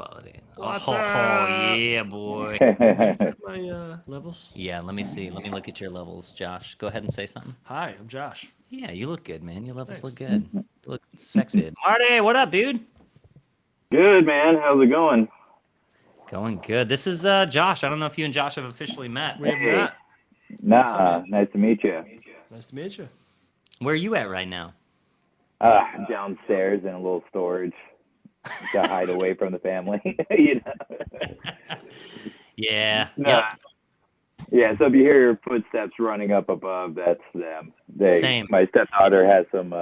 quality. What's Oh, up? yeah, boy. My levels. Yeah, let me see. Let me look at your levels, Josh. Go ahead and say something. Hi, I'm Josh. Yeah, you look good, man. Your levels look Thanks. good. You look sexy. Marty, what up, dude? Good, man. How's it going? Going good. This is Josh. I don't know if you and Josh have officially met. We have Hey. not. Nah, nice to meet you. Nice to meet you. Where are you at right now? Downstairs in a little storage to hide away from the family. you know. Yeah. Nah. Yep. Yeah, so if you hear footsteps running up above, that's them. Same. My stepdaughter has some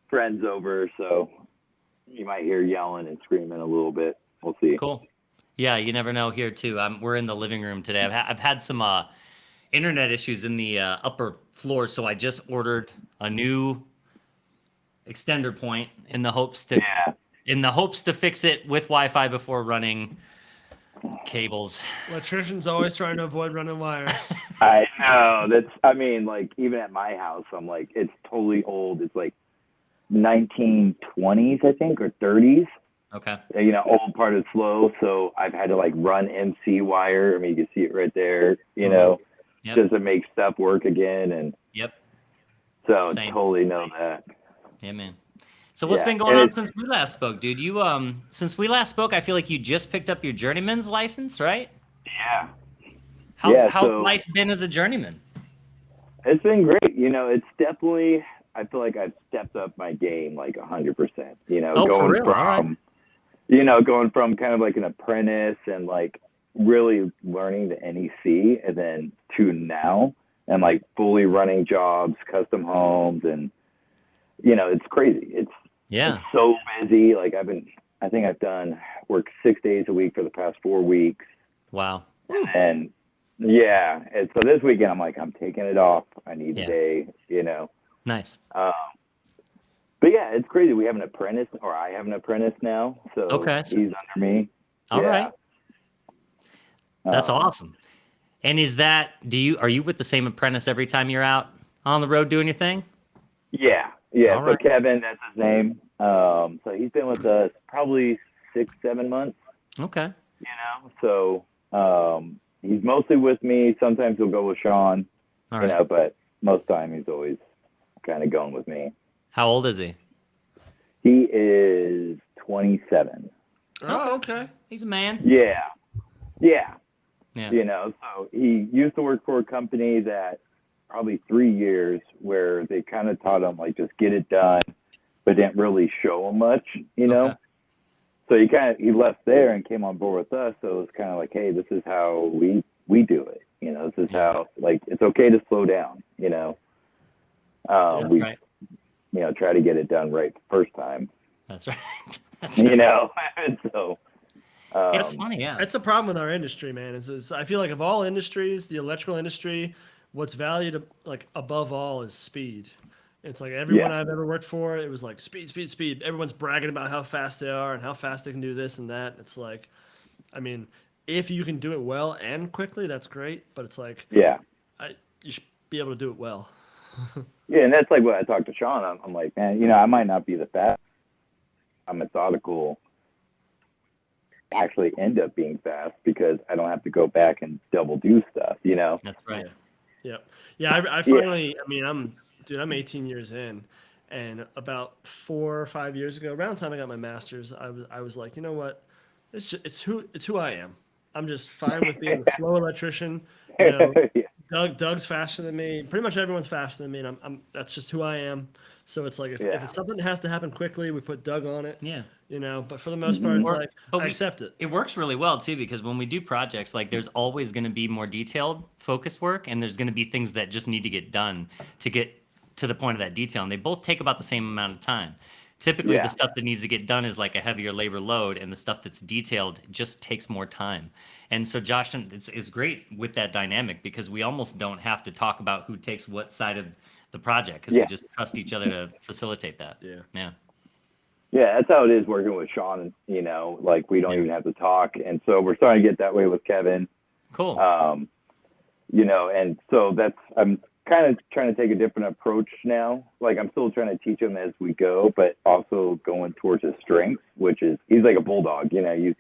friends over, so you might hear yelling and screaming a little bit. We'll see. Cool. Yeah, you never know here too. We're in the living room today. I've had some internet issues in the upper floor, so I just ordered a new extender point in the hopes to fix it with Wi-Fi before running cables. Electricians always trying to avoid running wires. I know. Like, even at my house, I'm like, it's totally old. It's like 1920s, I think, or 30s. Okay. You know, old part of slow, so I've had to like run MC wire. I mean, you can see it right there. You know, just to make stuff work again, and so Same. totally know that. Yeah, man. So what's been going on since we last spoke, dude? You since we last spoke, I feel like you just picked up your journeyman's license, right? Yeah. How's life been as a journeyman? It's been great. You know, it's definitely. I feel like I've stepped up my game like 100%. You know, going from kind of like an apprentice and like really learning the NEC, and then to now and like fully running jobs, custom homes, and you know, it's crazy. It's so busy. Like I think I've done work 6 days a week for the past 4 weeks. Wow. And and so this weekend I'm like, I'm taking it off. I need a day, you know. Nice. But yeah, it's crazy. We have an apprentice, or I have an apprentice now, so he's under me. All right. That's awesome. And are you with the same apprentice every time you're out on the road doing your thing? Yeah. All right. So Kevin, that's his name. So he's been with us probably 6-7 months. Okay. You know, so he's mostly with me. Sometimes he'll go with Sean. All right. You know, but most time he's always kind of going with me. How old is he? He is 27. Oh, okay. He's a man. Yeah. Yeah. You know, so he used to work for a company that probably 3 years where they kind of taught him like just get it done, but didn't really show him much, you know. So he left there and came on board with us. So it was kind of like, hey, this is how we do it. You know, this is how, like, it's okay to slow down, you know. Right. You know, try to get it done right the first time. That's right. You know, and so it's funny, yeah. It's a problem with our industry, man. I feel like of all industries, the electrical industry, what's valued like above all is speed. It's like everyone I've ever worked for, it was like speed, speed, speed. Everyone's bragging about how fast they are and how fast they can do this and that. It's like, I mean, if you can do it well and quickly, that's great. But it's like, you should be able to do it well. Yeah, and that's like what I talked to Sean. I'm like, man, you know, I might not be the fast. I'm methodical. Actually, end up being fast because I don't have to go back and double do stuff. You know. That's right. Yeah. I finally. I mean, I'm 18 years in, and about 4 or 5 years ago, around the time I got my master's, I was like, you know what, it's who I am. I'm just fine with being a slow electrician. You know, Doug's faster than me. Pretty much everyone's faster than me, and that's just who I am. So it's like if it's something that has to happen quickly, we put Doug on it. Yeah. You know, but for the most part, it's like I accept it. It works really well too, because when we do projects, like there's always going to be more detailed, focused work, and there's going to be things that just need to get done to get to the point of that detail, and they both take about the same amount of time. Typically, the stuff that needs to get done is like a heavier labor load, and the stuff that's detailed just takes more time. And so Josh is great with that dynamic because we almost don't have to talk about who takes what side of the project because we just trust each other to facilitate that. Yeah, that's how it is working with Sean. You know, like we don't even have to talk, and so we're starting to get that way with Kevin. Cool. You know, and so I'm kind of trying to take a different approach now. Like I'm still trying to teach him as we go, but also going towards his strengths, which is he's like a bulldog. You know, you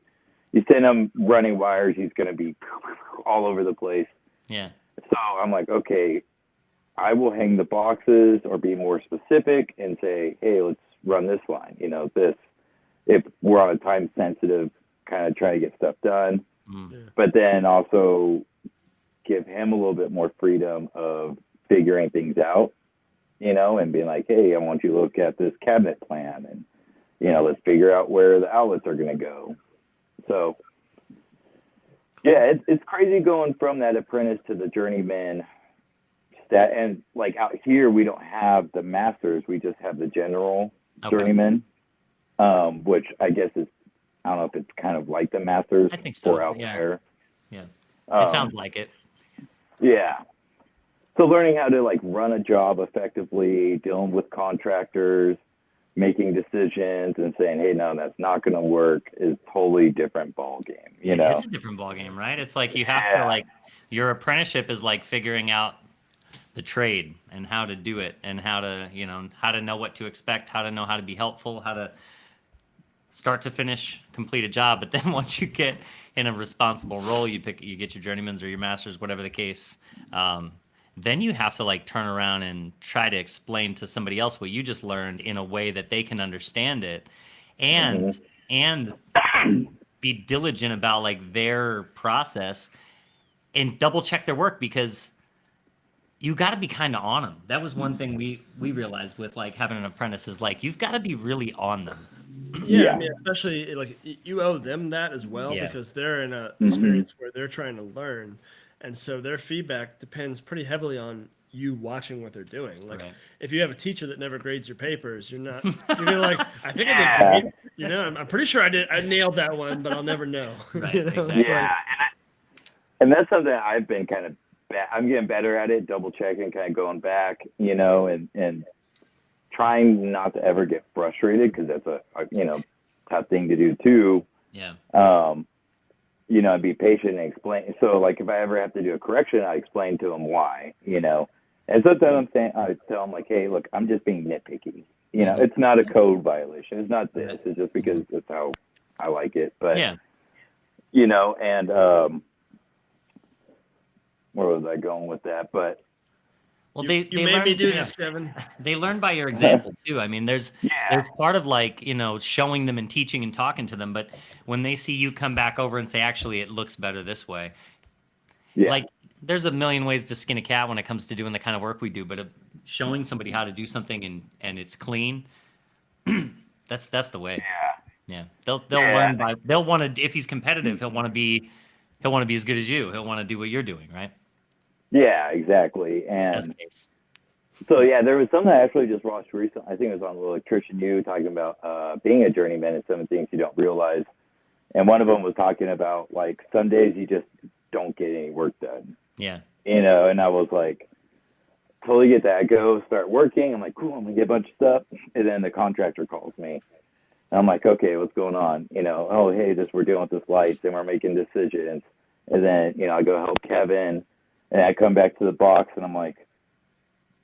send him running wires, he's going to be all over the place. Yeah. So I'm like, okay, I will hang the boxes or be more specific and say, hey, let's run this line. You know, this, if we're on a time sensitive, kind of try to get stuff done, but then also give him a little bit more freedom of figuring things out, you know, and being like, hey, I want you to look at this cabinet plan and, you know, let's figure out where the outlets are going to go. So, yeah, it's crazy going from that apprentice to the journeyman. And like out here, we don't have the masters. We just have the general journeyman, which I guess is, I don't know if it's kind of like the masters I think so. for out there. Yeah. It sounds like it. Yeah. So learning how to like run a job effectively, dealing with contractors, making decisions and saying, hey, no, that's not going to work is totally different ball game. You know, it's a different ball game, right? It's like you have to like, your apprenticeship is like figuring out the trade and how to do it and how to, you know, how to know what to expect, how to know how to be helpful, how to start to finish complete a job. But then once you get in a responsible role, you get your journeymans or your masters, whatever the case. Then you have to like turn around and try to explain to somebody else what you just learned in a way that they can understand it, and be diligent about like their process and double check their work, because you got to be kind of on them. That was one thing we realized with like having an apprentice is like you've got to be really on them. Yeah, I mean, especially like you owe them that as well, because they're in a experience where they're trying to learn, and so their feedback depends pretty heavily on you watching what they're doing. Like if you have a teacher that never grades your papers, you're gonna like, I think I did great. You know, I'm pretty sure I nailed that one, but I'll never know. Right, You know? exactly. Yeah, and that's something I've been kind of I'm getting better at it, double checking, kind of going back, you know, and trying not to ever get frustrated, because that's a you know, tough thing to do too. Yeah. You know, and be patient and explain. So like if I ever have to do a correction, I explain to them why, you know. And sometimes I tell them like, hey, look, I'm just being nitpicky. You know, it's not a code violation. It's not this. It's just because it's how I like it. But you know, and where was I going with that? But well, you made me do this, Kevin. They learn by your example too. I mean, there's part of like, you know, showing them and teaching and talking to them, but when they see you come back over and say, actually, it looks better this way. Like there's a million ways to skin a cat when it comes to doing the kind of work we do, but showing somebody how to do something and it's clean, that's the way. Yeah. They'll learn by, they'll want to, if he's competitive, he'll want to be as good as you. He'll want to do what you're doing, right? Yeah, exactly. And so, yeah, there was something I actually just watched recently. I think it was on Electrician U, talking about being a journeyman and some things you don't realize. And one of them was talking about, like, some days you just don't get any work done. Yeah. You know, and I was like, totally get that. I go start working. I'm like, cool, I'm going to get a bunch of stuff. And then the contractor calls me. And I'm like, okay, what's going on? You know, oh, hey, we're dealing with this lights and we're making decisions. And then, you know, I go help Kevin. And I come back to the box and I'm like,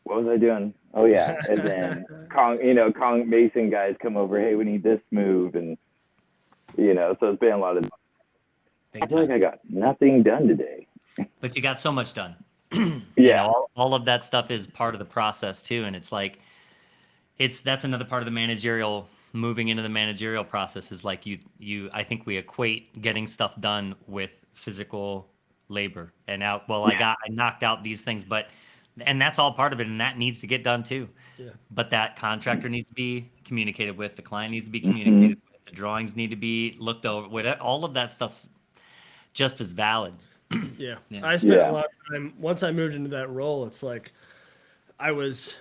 what was I doing? Oh yeah. And then Mason guys come over, hey, we need this move. And, you know, so it's been a lot of, I feel like I got nothing done today. But you got so much done. Yeah. You know, all of that stuff is part of the process too. And it's like, that's another part of the managerial, moving into the managerial process is like I think we equate getting stuff done with physical labor and I knocked out these things, and that's all part of it, and that needs to get done too. But that contractor needs to be communicated with, the client needs to be communicated with, the drawings need to be looked over, all of that stuff's just as valid. I spent a lot of time once I moved into that role. It's like I was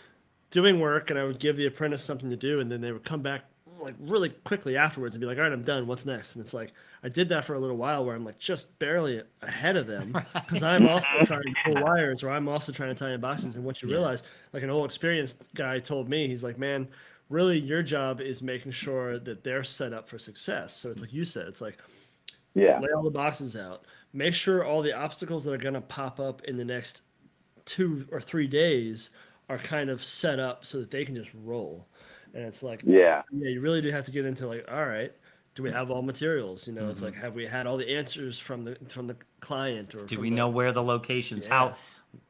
doing work and I would give the apprentice something to do, and then they would come back like really quickly afterwards and be like, all right, I'm done, what's next? And it's like I did that for a little while where I'm like just barely ahead of them, because I'm also trying to pull wires, or I'm also trying to tie in boxes. And what you realize, like an old experienced guy told me, he's like, man, really your job is making sure that they're set up for success. So it's like you said, it's like lay all the boxes out, make sure all the obstacles that are going to pop up in the next 2 or 3 days are kind of set up so that they can just roll. And it's like, Yeah. you really do have to get into like, all right, do we have all materials? You know, it's Mm-hmm. like, have we had all the answers from the client, or Do from we the, know where the locations, Yeah. how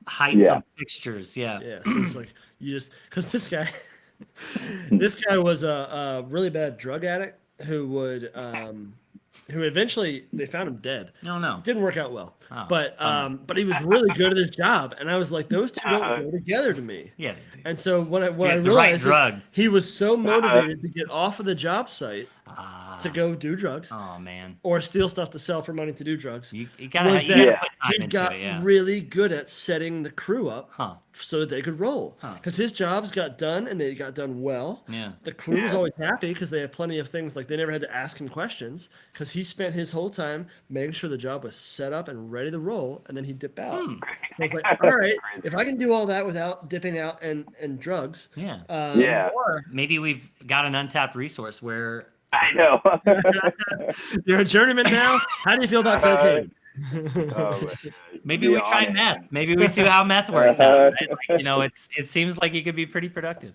heights Yeah. of fixtures? Yeah. Yeah, so it's like you just because this guy was a really bad drug addict who eventually they found him dead. No, no. Didn't work out well, Oh, but he was really good at his job, and I was like, those two don't go together to me. Yeah. And so what I the right realized is drug. he was so motivated to get off of the job site Ah. to go do drugs Oh man. or steal stuff to sell for money to do drugs. You gotta, was you that gotta put time he into got it. Yeah. really good at setting the crew up Huh. so that they could roll. Huh. Because his jobs got done and they got done well. Yeah. The crew was Yeah. always happy because they had plenty of things, like they never had to ask him questions because he spent his whole time making sure the job was set up and ready to roll, and then he'd dip out. So I was like, all right, if I can do all that without dipping out and drugs, Yeah. Yeah. or Maybe we've got an untapped resource where I know. you're a journeyman now. How do you feel about cocaine? Oh, my God. maybe Be we try honest. meth. Maybe we see how meth works out. Right? Like, you know, it seems like you could be pretty productive.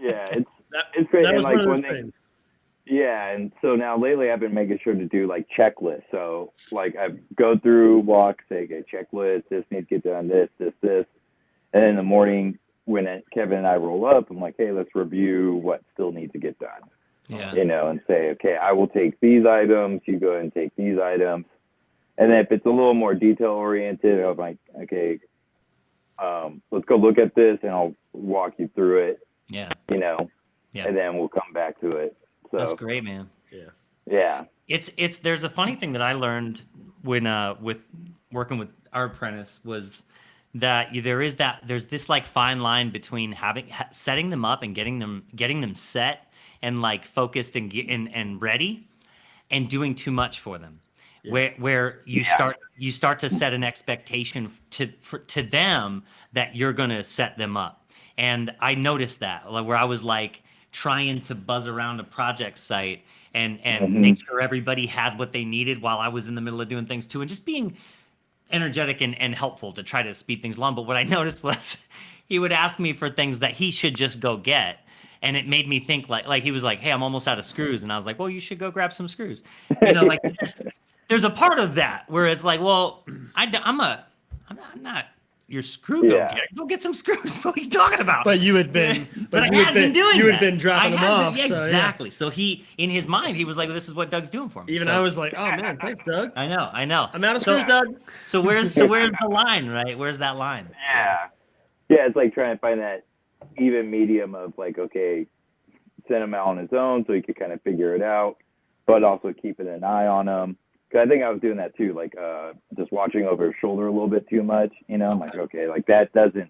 Yeah, it's That great. that And was like one of when those they, things. yeah, and so now lately I've been making sure to do like checklists. So like I go through, walk, say, okay, checklist. This needs to get done. This, and then in the morning when Kevin and I roll up, I'm like, hey, let's review what still needs to get done. Yeah. You know, and say, okay, I will take these items. You go ahead and take these items. And then if it's a little more detail oriented, I'm like, okay, let's go look at this, and I'll walk you through it. Yeah. You know, Yeah. and then we'll come back to it. So That's great, man. yeah, It's there's a funny thing that I learned when with working with our apprentice was that there's this like fine line between setting them up and getting them set and like focused and ready, and doing too much for them. Where you start to set an expectation to them that you're going to set them up. And I noticed that, like, where I was like trying to buzz around a project site and make sure everybody had what they needed while I was in the middle of doing things too, and just being energetic and helpful to try to speed things along. But what I noticed was he would ask me for things that he should just go get. And it made me think like he was like, hey, I'm almost out of screws. And I was like, well, you should go grab some screws. You know, like there's a part of that where it's like, well, I'm not your screw go getter. Go get some screws. What are you talking about? But you had been, But I had been doing you that. had been dropping them off. Yeah, so, yeah. exactly. So he, in his mind, he was like, this is what Doug's doing for me. Even So- I was like, oh man, thanks, Doug. I know. I'm out of So- screws, Doug. So where's the line, right? Where's that line? yeah. It's like trying to find that even medium of like, okay, send him out on his own so he could kind of figure it out, but also keeping an eye on him. Because I think I was doing that too, like just watching over his shoulder a little bit too much. You know, I'm like, okay, like that doesn't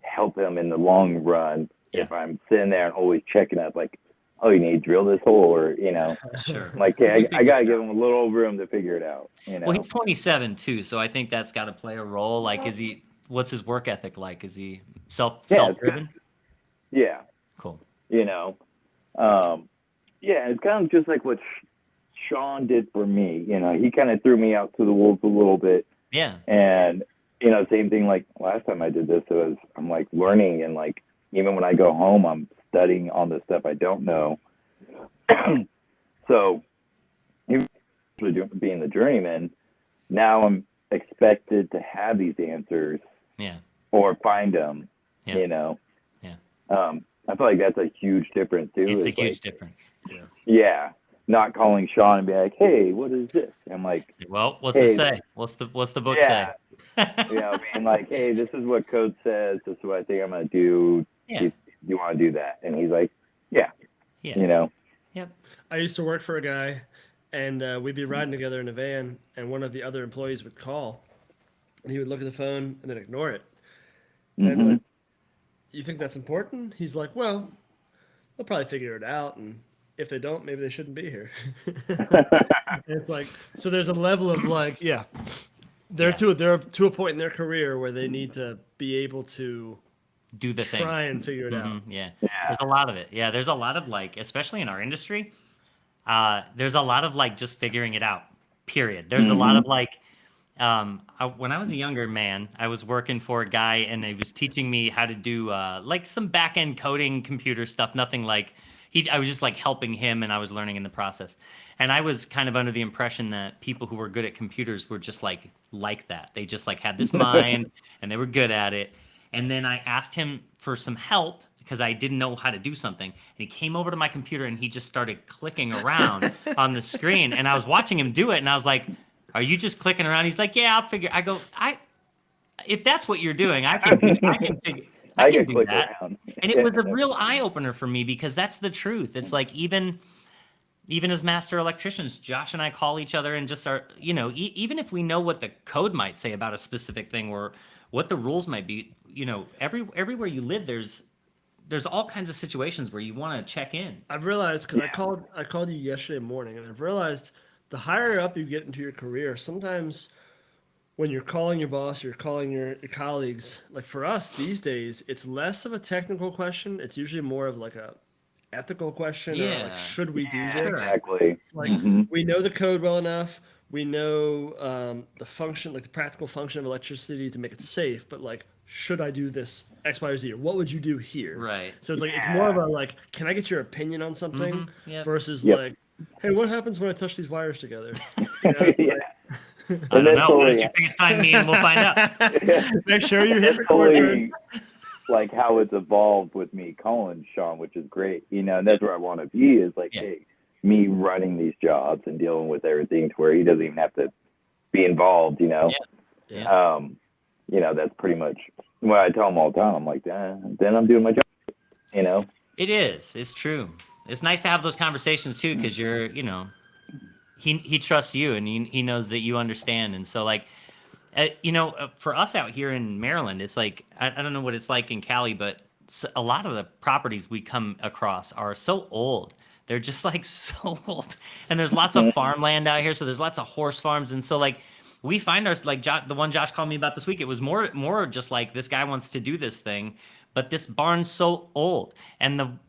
help him in the long run. Yeah. If I'm sitting there and always checking up, like, oh, you need to drill this hole, or you know, Sure. I'm like, hey, I gotta give him a little room to figure it out. You know. Well, he's 27 too, so I think that's got to play a role. Like, what's his work ethic like? Is he self-driven? Yeah. Cool. You know, it's kind of just like what Sean did for me. You know, he kind of threw me out to the wolves a little bit. Yeah. And, you know, same thing like last time I did this, I'm like learning, and like, even when I go home, I'm studying on the stuff I don't know. So, being the journeyman, now I'm expected to have these answers. Yeah. Or find them, Yeah. you know. Yeah. I feel like that's a huge difference too. It's a like, huge difference. Yeah, not calling Sean and be like, "Hey, what is this?" I'm like, Well, what's Hey, it say? What's the book yeah, say? you know, being like, "Hey, this is what code says. This is what I think I'm gonna do. Yeah. You want to do that?" And he's like, "Yeah, Yeah. you know." Yep. I used to work for a guy, and we'd be riding together in a van, and one of the other employees would call, and he would look at the phone and then ignore it. And I'd be like, you think that's important? He's like, well, they'll probably figure it out, and if they don't, maybe they shouldn't be here. And it's like, so there's a level of like, they're to a point in their career where they need to be able to Do the thing. try and figure it out. Mhm, yeah. There's a lot of it. Yeah, there's a lot of like, especially in our industry, there's a lot of like just figuring it out. Period. There's a lot of like, when I was a younger man, I was working for a guy, and he was teaching me how to do like some back end coding, computer stuff. Nothing like I was just like helping him, and I was learning in the process. And I was kind of under the impression that people who were good at computers were just like that. They just like had this mind, and they were good at it. And then I asked him for some help because I didn't know how to do something. And he came over to my computer, and he just started clicking around on the screen. And I was watching him do it, and I was like, "Are you just clicking around?" He's like, "Yeah, I'll figure." I go, if that's what you're doing, I can do that. Around. And it was a real eye opener for me, because that's the truth. It's like even as master electricians, Josh and I call each other and just are, even if we know what the code might say about a specific thing or what the rules might be, everywhere you live, there's all kinds of situations where you want to check in. I've realized, because I called you yesterday morning, and I've realized the higher up you get into your career, sometimes when you're calling your boss, you're calling your colleagues, like for us these days, it's less of a technical question. It's usually more of like a ethical question, or like, should we do this? Exactly. It's like, we know the code well enough. We know the function, like the practical function of electricity to make it safe, but like, should I do this X, Y, or Z? Or what would you do here? Right. So it's like, it's more of a like, can I get your opinion on something versus Yep. like, hey, what happens when I touch these wires together? I don't know. Why don't you FaceTime me and we'll find out? Make sure you hit record. Totally like how it's evolved with me calling Sean, which is great. And that's where I want to be, is like, hey, me running these jobs and dealing with everything to where he doesn't even have to be involved, that's pretty much what I tell him all the time. I'm like, then I'm doing my job, It is. It's true. It's nice to have those conversations too, because you're, he trusts you, and he knows that you understand. And so like, for us out here in Maryland, it's like, I don't know what it's like in Cali, but a lot of the properties we come across are so old. They're just like so old, and there's lots of farmland out here. So there's lots of horse farms. And so like, we find ours, like the one Josh called me about this week, it was more just like, this guy wants to do this thing, but this barn's so old, and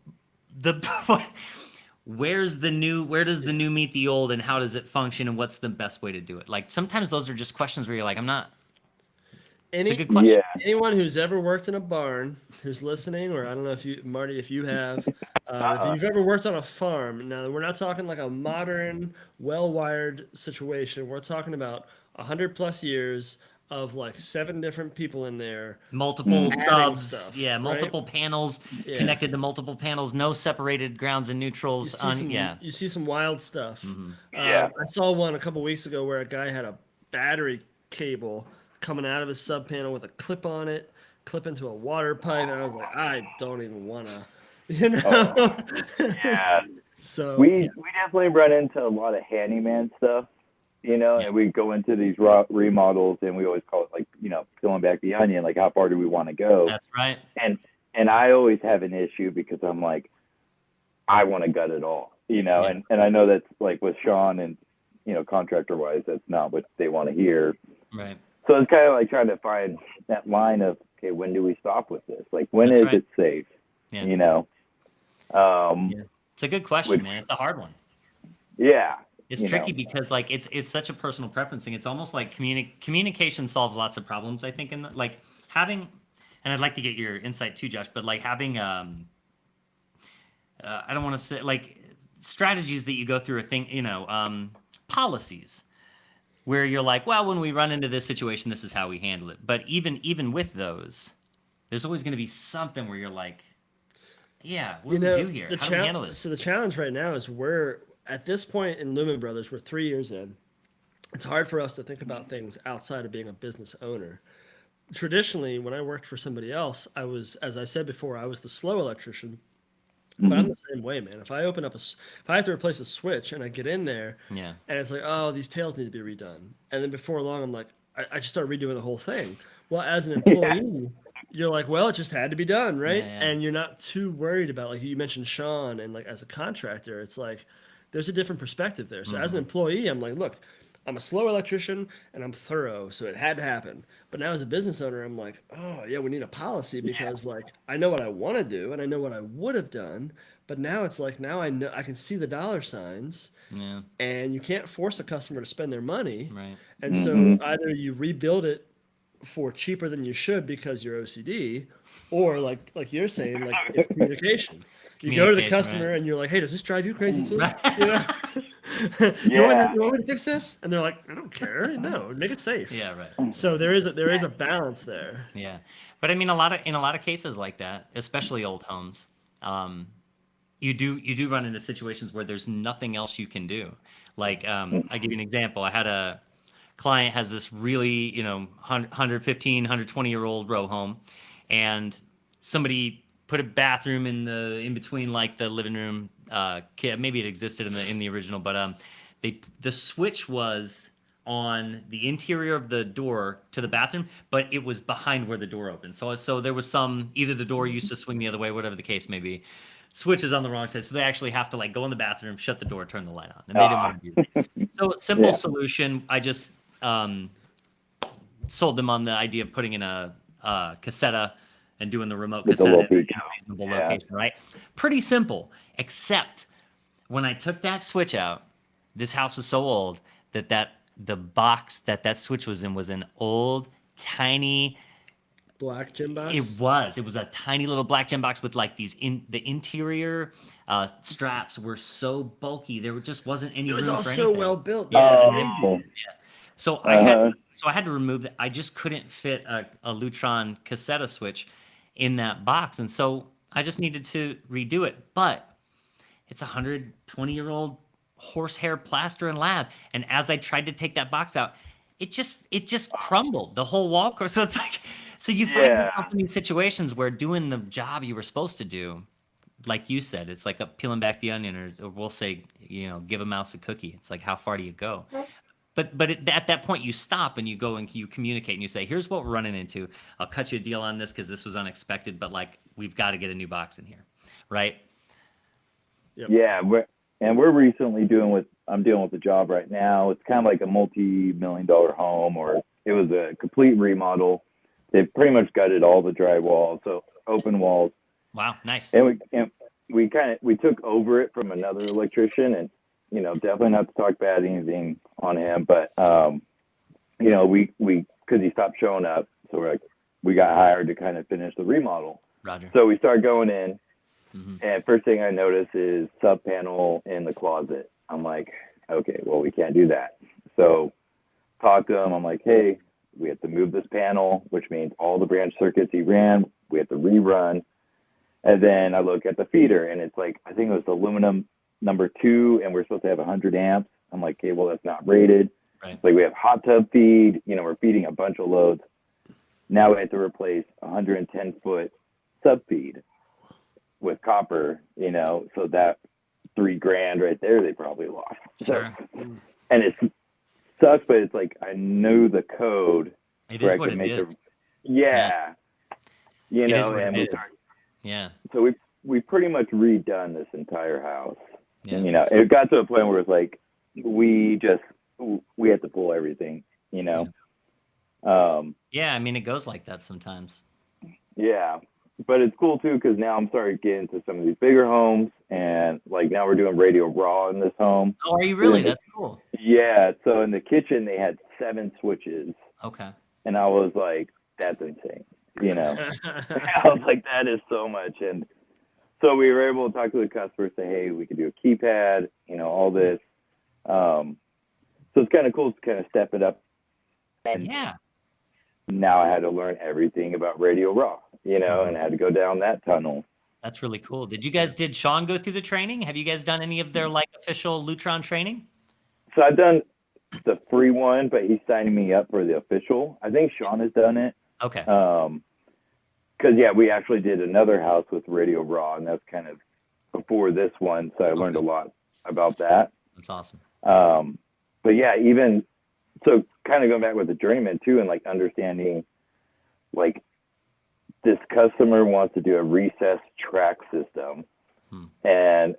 where does the new meet the old, and how does it function, and what's the best way to do it? Like, sometimes those are just questions where you're like, it's a good question. Anyone who's ever worked in a barn, who's listening, or I don't know if you, Marty, if you have, if you've ever worked on a farm. Now, we're not talking like a modern, well-wired situation. We're talking about 100+ years of like 7 different people in there, multiple subs, stuff, multiple panels connected to multiple panels, no separated grounds and neutrals. You see some wild stuff. Yeah. I saw one a couple weeks ago where a guy had a battery cable coming out of his sub panel with a clip on it, clip into a water pipe, and I was like, I don't even wanna, Yeah. So we definitely run into a lot of handyman stuff. And we go into these remodels, and we always call it like, peeling back the onion, like how far do we want to go? That's right. And I always have an issue, because I'm like, I want to gut it all, and I know that's like with Sean and, contractor wise, that's not what they want to hear. Right. So it's kind of like trying to find that line of, okay, when do we stop with this? Like, when is it safe? Yeah. It's a good question, man. It's a hard one. Yeah. It's tricky because like it's such a personal preference thing. It's almost like communication solves lots of problems, I think, and like having, and I'd like to get your insight too, Josh, but like having I don't want to say like strategies that you go through, a thing, policies where you're like, well, when we run into this situation, this is how we handle it. But even with those, there's always going to be something where you're like, what do we do here? How do we handle this? So the challenge right now is at this point in Lumen Brothers, we're 3 years in. It's hard for us to think about things outside of being a business owner. Traditionally, when I worked for somebody else, I was, as I said before, I was the slow electrician. But I'm the same way, man. If I have to replace a switch and I get in there, and it's like, oh, these tails need to be redone, and then before long, I'm like, I just start redoing the whole thing. Well, as an employee, you're like, well, it just had to be done, right? And you're not too worried about, like you mentioned Sean, and like as a contractor, it's like, there's a different perspective there. So as an employee, I'm like, look, I'm a slow electrician and I'm thorough, so it had to happen. But now as a business owner, I'm like, oh yeah, we need a policy, because like I know what I want to do and I know what I would have done, But now it's like, now I know, I can see the dollar signs, Yeah. and you can't force a customer to spend their money. Right. And so Mhm. either you rebuild it for cheaper than you should because you're OCD, or like you're saying, like it's communication. You go to the Communication, customer right. and you're like, "Hey, does this drive you crazy too? Right. You know, Yeah. you want me to fix this?" And they're like, "I don't care. No, make it safe." Yeah. Right. So there is a balance there. Yeah. But I mean, in a lot of cases like that, especially old homes, um, you do run into situations where there's nothing else you can do. Like, I give you an example. I had a client has this really, 115, 120 year old row home, and somebody put a bathroom in between like the living room. Maybe it existed in the original, but the switch was on the interior of the door to the bathroom, but it was behind where the door opened. So there was either the door used to swing the other way, whatever the case may be. Switch is on the wrong side, so they actually have to like go in the bathroom, shut the door, turn the light on, and they didn't want to do that. So simple Yeah. solution. I just sold them on the idea of putting in a cassetta and doing the remote With the cassette low in a peak. reasonable Yeah. location, right? Pretty simple, except when I took that switch out, this house was so old that the box that switch was in was an old, tiny. Black gym box. It was a tiny little black gem box with like the interior straps were so bulky there just wasn't any It was room all for so anything. well built. Yeah. Oh. So Uh-huh. I had to remove that. I just couldn't fit a Lutron cassetta switch in that box, and so I just needed to redo it. But it's a 120-year-old horsehair plaster and lath, and as I tried to take that box out, it just crumbled the whole wall. So it's like, so you find Yeah. yourself in these situations where doing the job you were supposed to do, like you said, it's like peeling back the onion, or we'll say, give a mouse a cookie. It's like, how far do you go? But at that point, you stop and you go and you communicate and you say, here's what we're running into. I'll cut you a deal on this because this was unexpected, but like, we've got to get a new box in here, right? Yep. Yeah, I'm dealing with a job right now. It's kind of like a multi-million-dollar home, or it was a complete remodel. They've pretty much gutted all the drywall, so open walls. Wow, nice. And we took over it from another electrician, and definitely not to talk bad anything on him, but we because he stopped showing up, so we got hired to kind of finish the remodel. Roger. So we started going in. Mm-hmm. And first thing I notice is sub panel in the closet. I'm like, okay, well, we can't do that. So talk to him. I'm like, hey, we have to move this panel, which means all the branch circuits he ran, we have to rerun. And then I look at the feeder, and it's like, I think it was aluminum number 2, and we're supposed to have 100 amps. I'm like, okay, well, that's not rated. Right. Like, we have hot tub feed. We're feeding a bunch of loads. Now we have to replace 110-foot sub feed with copper, so that $3,000 right there, they probably lost. Sure. And it sucks, but it's like, I knew the code. It where is I what could it make is. Yeah. It is what And it is. Yeah. so we pretty much redone this entire house. Yeah. And, it got to a point where it's like, we had to pull everything, Yeah, I mean, it goes like that sometimes. Yeah. But it's cool too, because now I'm starting to get into some of these bigger homes, and like now we're doing radio raw in this home. Oh, are you really? That's cool. Yeah. So in the kitchen they had 7 switches, Okay. and I was like, that's insane. I was like, that is so much. And so we were able to talk to the customer, say, hey, we could do a keypad, all this. So it's kind of cool to kind of step it up. And Yeah. now I had to learn everything about radio raw, and I had to go down that tunnel. That's really cool. Did Sean go through the training? Have you guys done any of their like official Lutron training? So I've done the free one, but he's signing me up for the official. I think Sean has done it. Okay. Because we actually did another house with radio raw, and that's kind of before this one, so I learned a lot about that. That's awesome. But yeah, even so, kind of going back with the Journeyman too, and like understanding, like, this customer wants to do a recessed track system, and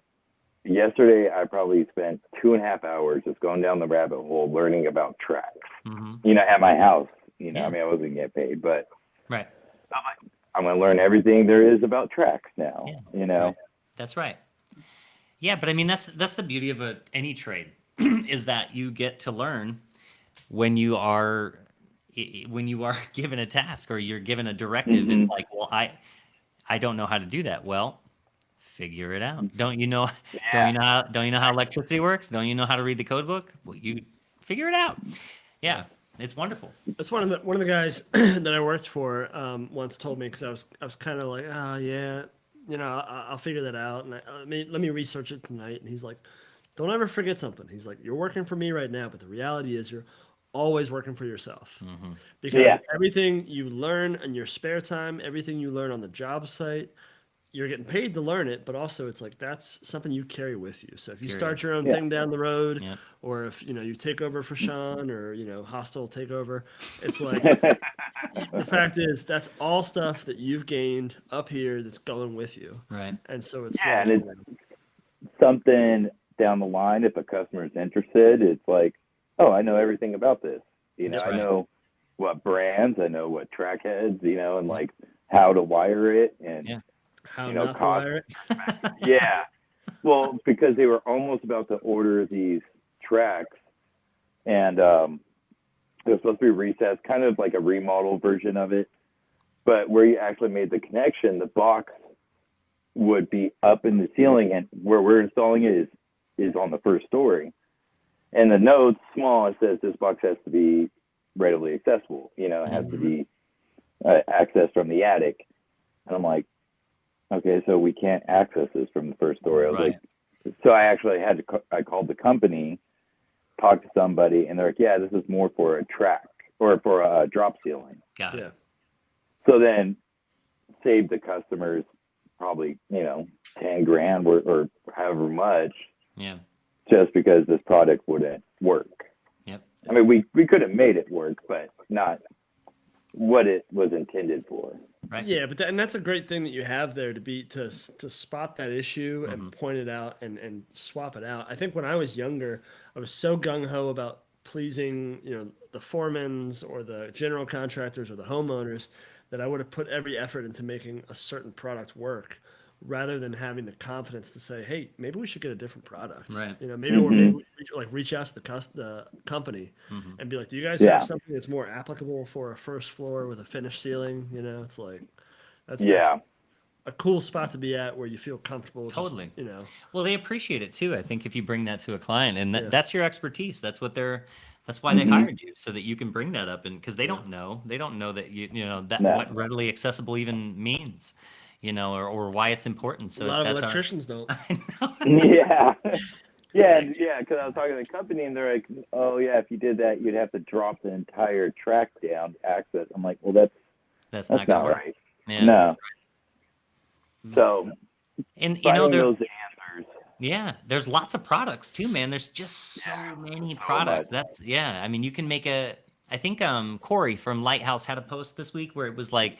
yesterday I probably spent 2.5 hours just going down the rabbit hole learning about tracks. Mm-hmm. At my house. Yeah. I mean, I wasn't getting paid, but Right. I'm like, I'm going to learn everything there is about tracks now. Yeah. Right. That's right. Yeah, but I mean that's the beauty of any trade is that you get to learn when you are when you are given a task or you're given a directive. It's Hmm. like, well, I don't know how to do that. Well, figure it out. Don't you know? Yeah. Don't you know how electricity works? Don't you know how to read the code book? Well, you figure it out. Yeah, it's wonderful. That's one of the guys that I worked for once told me, because I was kind of like, oh yeah, you know, I'll figure that out, and let me research it tonight. And he's like, don't ever forget something. He's like, you're working for me right now, but the reality is you're always working for yourself, Hmm. because Yeah. everything you learn in your spare time, everything you learn on the job site, you're getting paid to learn it, but also it's like that's something you carry with you. So if you Period. start your own Yeah. thing down the road, Yeah. or if you know you take over for Sean, or you know hostile takeover, it's like the fact is that's all stuff that you've gained up here that's going with you, Right. and so it's Yeah, like and it's something down the line. If a customer is interested, it's like, oh, I know everything about this. That's I right. know what brands, I know what track heads, and like how to wire it, and Yeah. how not to cost. wire it. Yeah. Well, because they were almost about to order these tracks, and it was supposed to be recessed, kind of like a remodel version of it. But where you actually made the connection, the box would be up in the ceiling, and where we're installing it is on the first story. And the note's small. It says this box has to be readily accessible. It has to be accessed from the attic. And I'm like, okay, so we can't access this from the first story. I was Right. like, so I actually I called the company, talked to somebody, and they're like, yeah, this is more for a track or for a drop ceiling. Got it. Yeah, So then saved the customers probably, 10 grand or however much, Yeah. just because this product wouldn't work. Yep. I mean, we could have made it work, but not what it was intended for. Right. yeah, but and that's a great thing that you have there to spot that issue Mhm. and point it out and swap it out. I think when I was younger, I was so gung ho about pleasing, the foremans or the general contractors or the homeowners, that I would have put every effort into making a certain product work, rather than having the confidence to say, hey, maybe we should get a different product. Right. Maybe or maybe we reach out to the company Hmm. and be like, do you guys have Yeah. something that's more applicable for a first floor with a finished ceiling? It's like that's Yeah. a cool spot to be at, where you feel comfortable. just, Totally. you know, Well, they appreciate it too. I think if you bring that to a client, and Yeah. that's your expertise. That's why they Mhm. hired you, so that you can bring that up, and because they Yeah. don't know that that No. what readily accessible even means, or why it's important. a So lot of that's our. electricians don't. I know. Yeah. Yeah, Correct. yeah, because I was talking to the company, and they're like, "Oh, yeah, if you did that, you'd have to drop the entire track down to access." I'm like, "Well, That's that's not gonna not work. right." Yeah. No. So And finding there's those answers, yeah, there's lots of products too, man. There's just so many so much. products. I mean, you can make I think Corey from Lighthouse had a post this week where it was like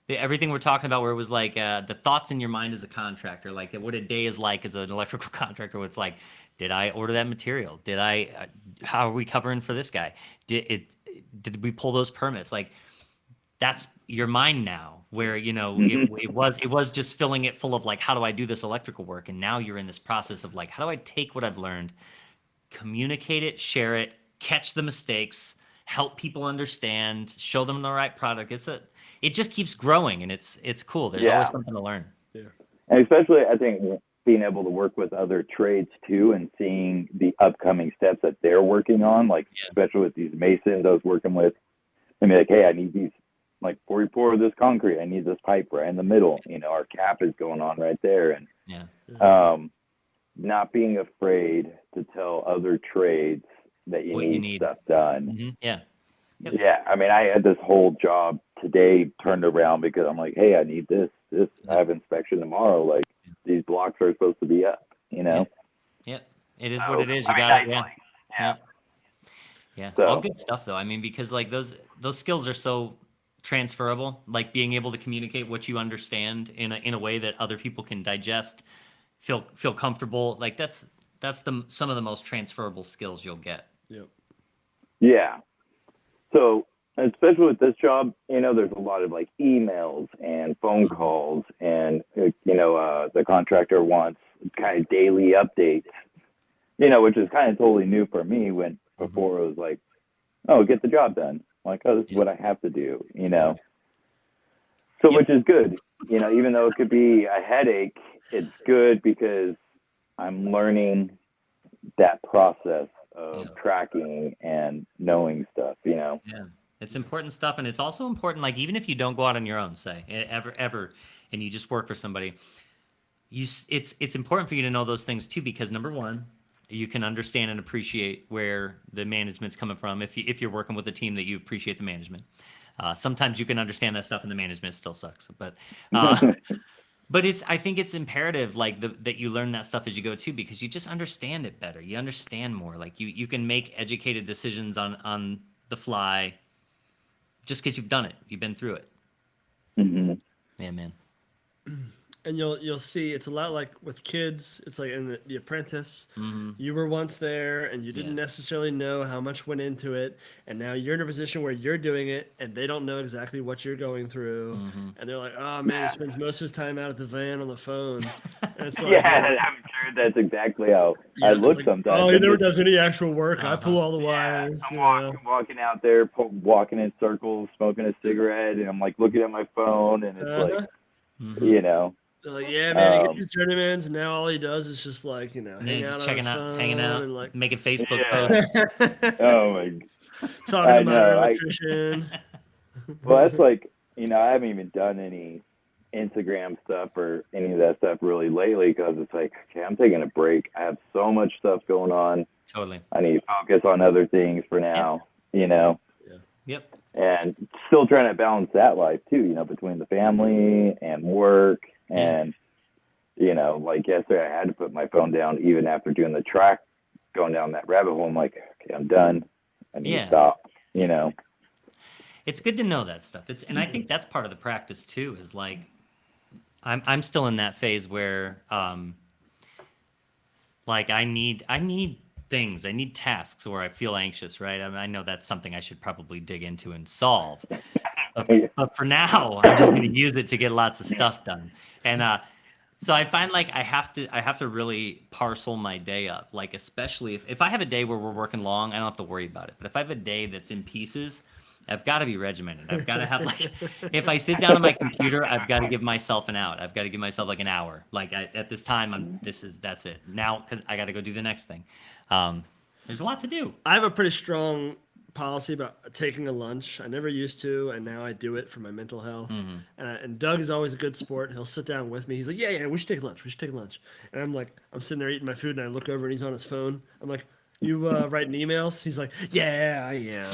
everything we're talking about, where it was like the thoughts in your mind as a contractor, like what a day is like as an electrical contractor. Where it's like, did I order that material? Did I? How are we covering for this guy? Did we pull those permits? Like that's your mind now, where it was just filling it full of like, how do I do this electrical work, and now you're in this process of like, how do I take what I've learned, communicate it, share it, catch the mistakes, help people understand, show them the right product. It just keeps growing, and it's cool. There's always Yeah. something to learn. Yeah. And especially, I think being able to work with other trades too, and seeing the upcoming steps that they're working on, like Yeah. especially with these masons I was working with, and be like, "Hey, I need these, like, before you pour this concrete, I need this pipe right in the middle. Our cap is going on right there," and Yeah. not being afraid to tell other trades that you What you need need. stuff done. Hmm. Yeah. Yep. Yeah, I mean, I had this whole job today turned around because I'm like, hey, I need this. I have inspection tomorrow. Like, these blocks are supposed to be up, Yeah. Yep. It is what So, it is. I You mean, got it. nicely. Yeah. Yeah. Yeah. So- All good stuff though. I mean, because like those skills are so transferable, like being able to communicate what you understand in a way that other people can digest, feel comfortable. Like that's some of the most transferable skills you'll get. Yep. Yeah. So, especially with this job, there's a lot of like emails and phone calls, and the contractor wants kind of daily updates, which is kind of totally new for me when before it was like, oh, get the job done. I'm like, oh, this is what I have to do, So, which is good, even though it could be a headache, it's good because I'm learning that process of tracking and knowing stuff, Yeah, it's important stuff, and it's also important. Like even if you don't go out on your own, say ever, and you just work for somebody, it's important for you to know those things too, because number one, you can understand and appreciate where the management's coming from. If you're working with a team that you appreciate the management, sometimes you can understand that stuff, and the management still sucks, but. But I think it's imperative, like that you learn that stuff as you go too, because you just understand it better. You understand more. Like you can make educated decisions on the fly, just because you've done it. You've been through it. Mm-hmm. Yeah, man. And you'll see it's a lot like with kids. It's like in the Apprentice. Mm-hmm. You were once there, and you didn't necessarily know how much went into it, and now you're in a position where you're doing it, and they don't know exactly what you're going through, and they're like, "Oh man, he spends most of his time out at the van on the phone." And it's like, I'm sure that's exactly how I look like, sometimes. Oh, he never does any actual work. I pull all the wires. I'm walking out there, walking in circles, smoking a cigarette, and I'm like looking at my phone, and it's like, They're like, yeah, man, he gets his journeymans, and now all he does is just like, hang out on his phone, hanging out, and like making Facebook posts. Oh my God. Talking about an electrician. Well, that's like, I haven't even done any Instagram stuff or any of that stuff really lately, because it's like, okay, I'm taking a break. I have so much stuff going on. Totally. I need to focus on other things for now, Yep. And still trying to balance that life too, between the family and work. And, like yesterday, I had to put my phone down even after doing the track, going down that rabbit hole. I'm like, okay, I'm done. I need to stop, It's good to know that stuff. And I think that's part of the practice too, is like, I'm still in that phase where, like I need things, I need tasks where I feel anxious, right? I mean, I know that's something I should probably dig into and solve. But for now, I'm just going to use it to get lots of stuff done. And so I find like I have to really parcel my day up. Like especially if I have a day where we're working long, I don't have to worry about it. But if I have a day that's in pieces, I've got to be regimented. I've got to have like, if I sit down on my computer, I've got to give myself an out. I've got to give myself like an hour. Like at this time, that's it. Now, cause I got to go do the next thing. There's a lot to do. I have a pretty strong policy about taking a lunch. I never used to, and now I do it for my mental health. And Doug is always a good sport. He'll sit down with me. He's like, yeah, we should take lunch. We should take lunch. And I'm like, I'm sitting there eating my food, and I look over, and he's on his phone. I'm like, you writing emails? He's like, yeah, I am.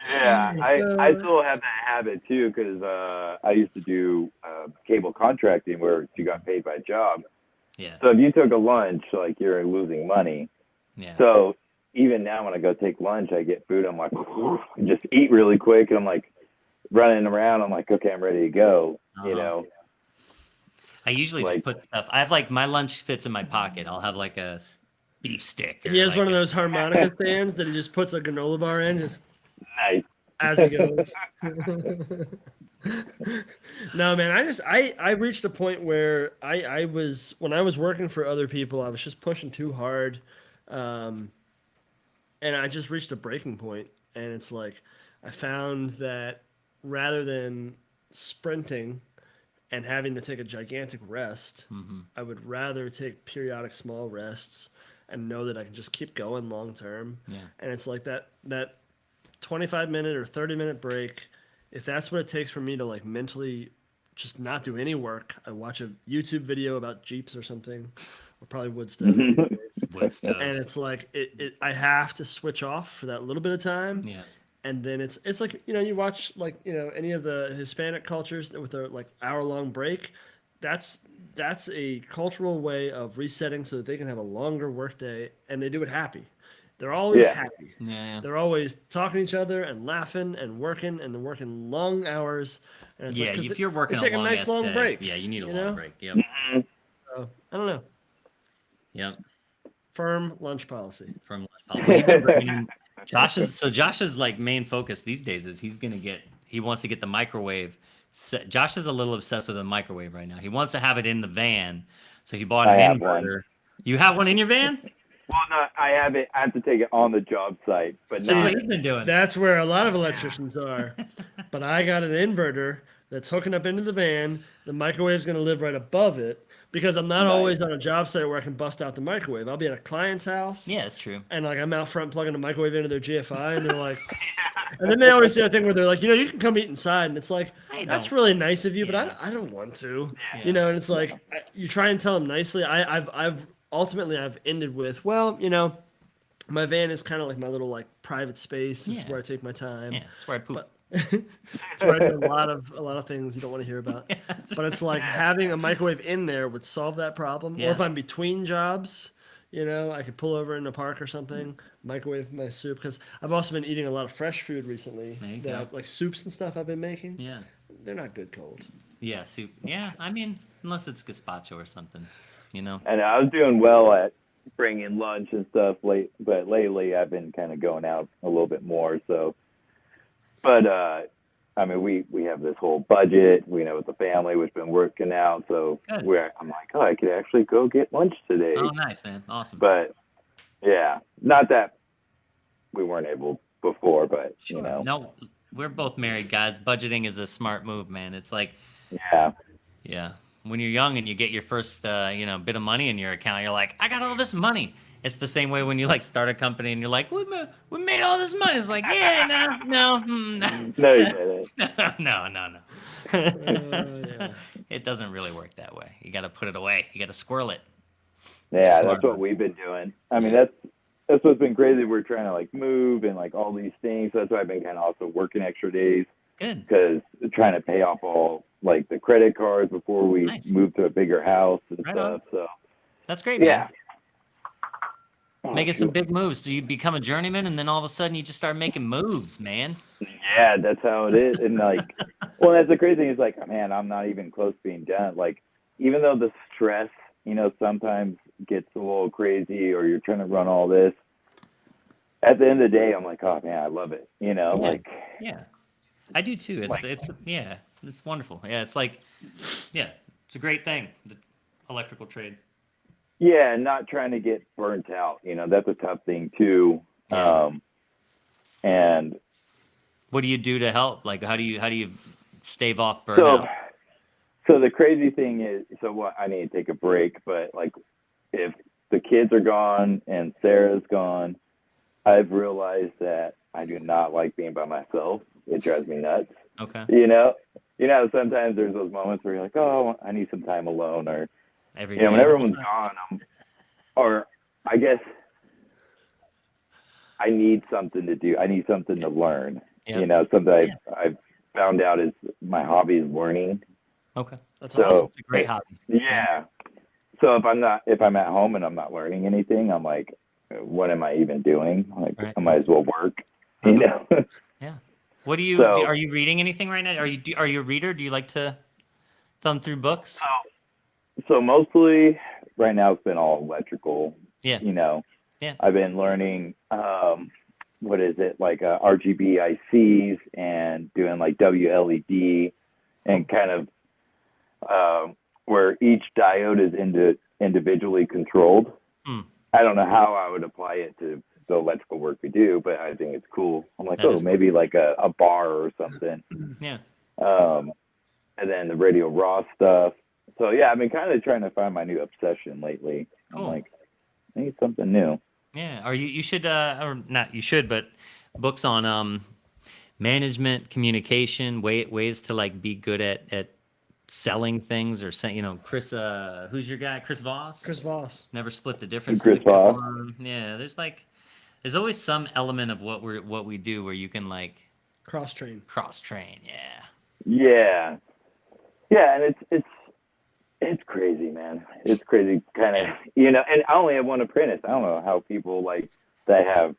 Yeah, I still have that habit too, because I used to do cable contracting where you got paid by job. Yeah. So if you took a lunch, like you're losing money. Yeah. So even now when I go take lunch, I get food. I'm like, just eat really quick. And I'm like running around. I'm like, okay, I'm ready to go. I usually just put stuff. I have like my lunch fits in my pocket. I'll have like a beef stick. He has one of those harmonica stands that he just puts a granola bar in. Nice. As he goes. No, man, I reached a point where I was, when I was working for other people, I was just pushing too hard. And I just reached a breaking point, and it's like I found that rather than sprinting and having to take a gigantic rest, I would rather take periodic small rests and know that I can just keep going long term. Yeah. And it's like that 25-minute or 30-minute break, if that's what it takes for me to like mentally just not do any work, I watch a YouTube video about Jeeps or something, or probably wood stoves. And it's like I have to switch off for that little bit of time. Yeah. And then it's like, you watch like, any of the Hispanic cultures with their like hour-long break. That's a cultural way of resetting so that they can have a longer workday, and they do it happy. They're always happy. Yeah. They're always talking to each other and laughing and working, and they're working long hours. And it's like, if you're working take a nice long break. Yeah, you need a long break. Yep. So, I don't know. Yep. Firm lunch policy. Josh's like main focus these days is he wants to get the microwave Josh is a little obsessed with a microwave right now. He wants to have it in the van, so he bought I an have inverter. one. You have one in your van? Well, no, I have it. I have to take it on the job site, but That's what not. he's been doing. That's where a lot of electricians are. But I got an inverter that's hooking up into the van. The microwave's going to live right above it because I'm not Nice. always on a job site where I can bust out the microwave. I'll be at a client's house. Yeah, that's true. And like I'm out front plugging a microwave into their GFI, and they're like, and then they always say a thing where they're like, you can come eat inside, and it's like, that's don't. really nice of you, but Yeah. I don't want to, Yeah. and it's like you try and tell them nicely. I've ultimately ended with, well, my van is kind of like my little like private space. This is Yeah. where I take my time. Yeah, that's where I poop. But it's where I do a lot of things you don't want to hear about. But it's like having a microwave in there would solve that problem. Or if Yeah. I'm between jobs, I could pull over in the park or something, microwave my soup. Because I've also been eating a lot of fresh food recently. There you go. Like soups and stuff I've been making. Yeah. They're not good cold. Yeah, soup. Yeah, I mean, unless it's gazpacho or something, And I was doing well at bringing lunch and stuff but lately I've been kind of going out a little bit more. So, but I mean, we have this whole budget, with the family, we've been working out. So Good. I'm like, I could actually go get lunch today. Oh, nice, man. Awesome. But yeah, not that we weren't able before, but Sure. No, we're both married guys. Budgeting is a smart move, man. It's like, yeah. When you're young and you get your first, bit of money in your account, you're like, I got all this money. It's the same way when you like start a company and you're like, we made all this money. It's like, yeah, no. No, you didn't. No. Yeah. It doesn't really work that way. You got to put it away. You got to squirrel it. Yeah, Smart that's what move. we've been doing. I mean, that's what's been crazy. We're trying to like move and like all these things. So that's why I've been kind of also working extra days Good. because trying to pay off all like the credit cards before we Nice. move to a bigger house and Right stuff. on. So That's great, man. yeah, Making some big moves. So you become a journeyman, and then all of a sudden you just start making moves, man. yeah, that's how it is. And like, well, that's the crazy thing is like, man, I'm not even close to being done. Like, even though the stress, sometimes gets a little crazy, or you're trying to run all this. At the end of the day, I'm like, oh man, I love it. Like. Yeah, I do too. It's wonderful. Yeah, it's like, it's a great thing, the electrical trade. Yeah, not trying to get burnt out. That's a tough thing too. Yeah. And What do you do to help? Like, how do you stave off burnout? so the crazy thing is, I need to take a break, but like if the kids are gone and Sarah's gone, I've realized that I do not like being by myself. It drives me nuts. Okay. Sometimes there's those moments where you're like, oh, I need some time alone, or Every when day. everyone's gone, or I guess I need something to do. I need something to learn. Yeah. Something I've found out is my hobby is learning. Okay. That's So- awesome. It's a great hobby. Yeah. So if I'm at home and I'm not learning anything, I'm like, what am I even doing? Like, Right. I might as well work. Yeah. What do you? So- Are you reading anything right now? Are you a reader? Do you like to thumb through books? So mostly right now it's been all electrical. Yeah. Yeah. I've been learning, what is it, like RGB ICs and doing like WLED and kind of where each diode is individually controlled. Hmm. I don't know how I would apply it to the electrical work we do, but I think it's cool. I'm like, That is maybe like a bar or something. Yeah. And then the radio raw stuff. So yeah, I've been kind of trying to find my new obsession lately. Cool. I'm like, I need something new. Yeah. Are you should or not you should, but books on management, communication, ways to like be good at selling things or Chris who's your guy? Chris Voss? Chris Voss. Never split the difference. Chris Voss. Yeah, there's always some element of what we do where you can like Cross train. cross train. Yeah. Yeah. Yeah, and it's crazy, man. It's crazy kind of, and I only have one apprentice. I don't know how people like that have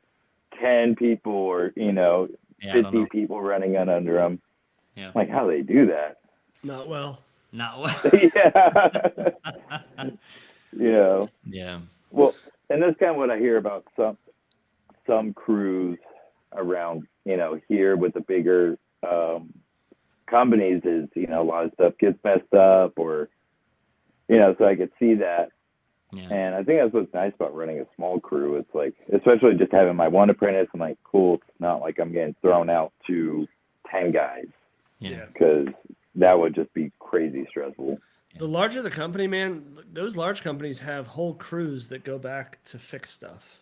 10 people or, Yeah, I don't 50 know. people running under them. Yeah. Like how they do that. Not well. Not well. Yeah. Yeah. Well, and that's kind of what I hear about some crews around, here with the bigger companies is, you know, a lot of stuff gets messed up, or, you know, so I could see that. Yeah. And I think that's what's nice about running a small crew. It's like, especially just having my one apprentice, I'm like, cool, it's not like I'm getting thrown out to 10 guys, Yeah. because that would just be crazy stressful. The larger the company, man, those large companies have whole crews that go back to fix stuff.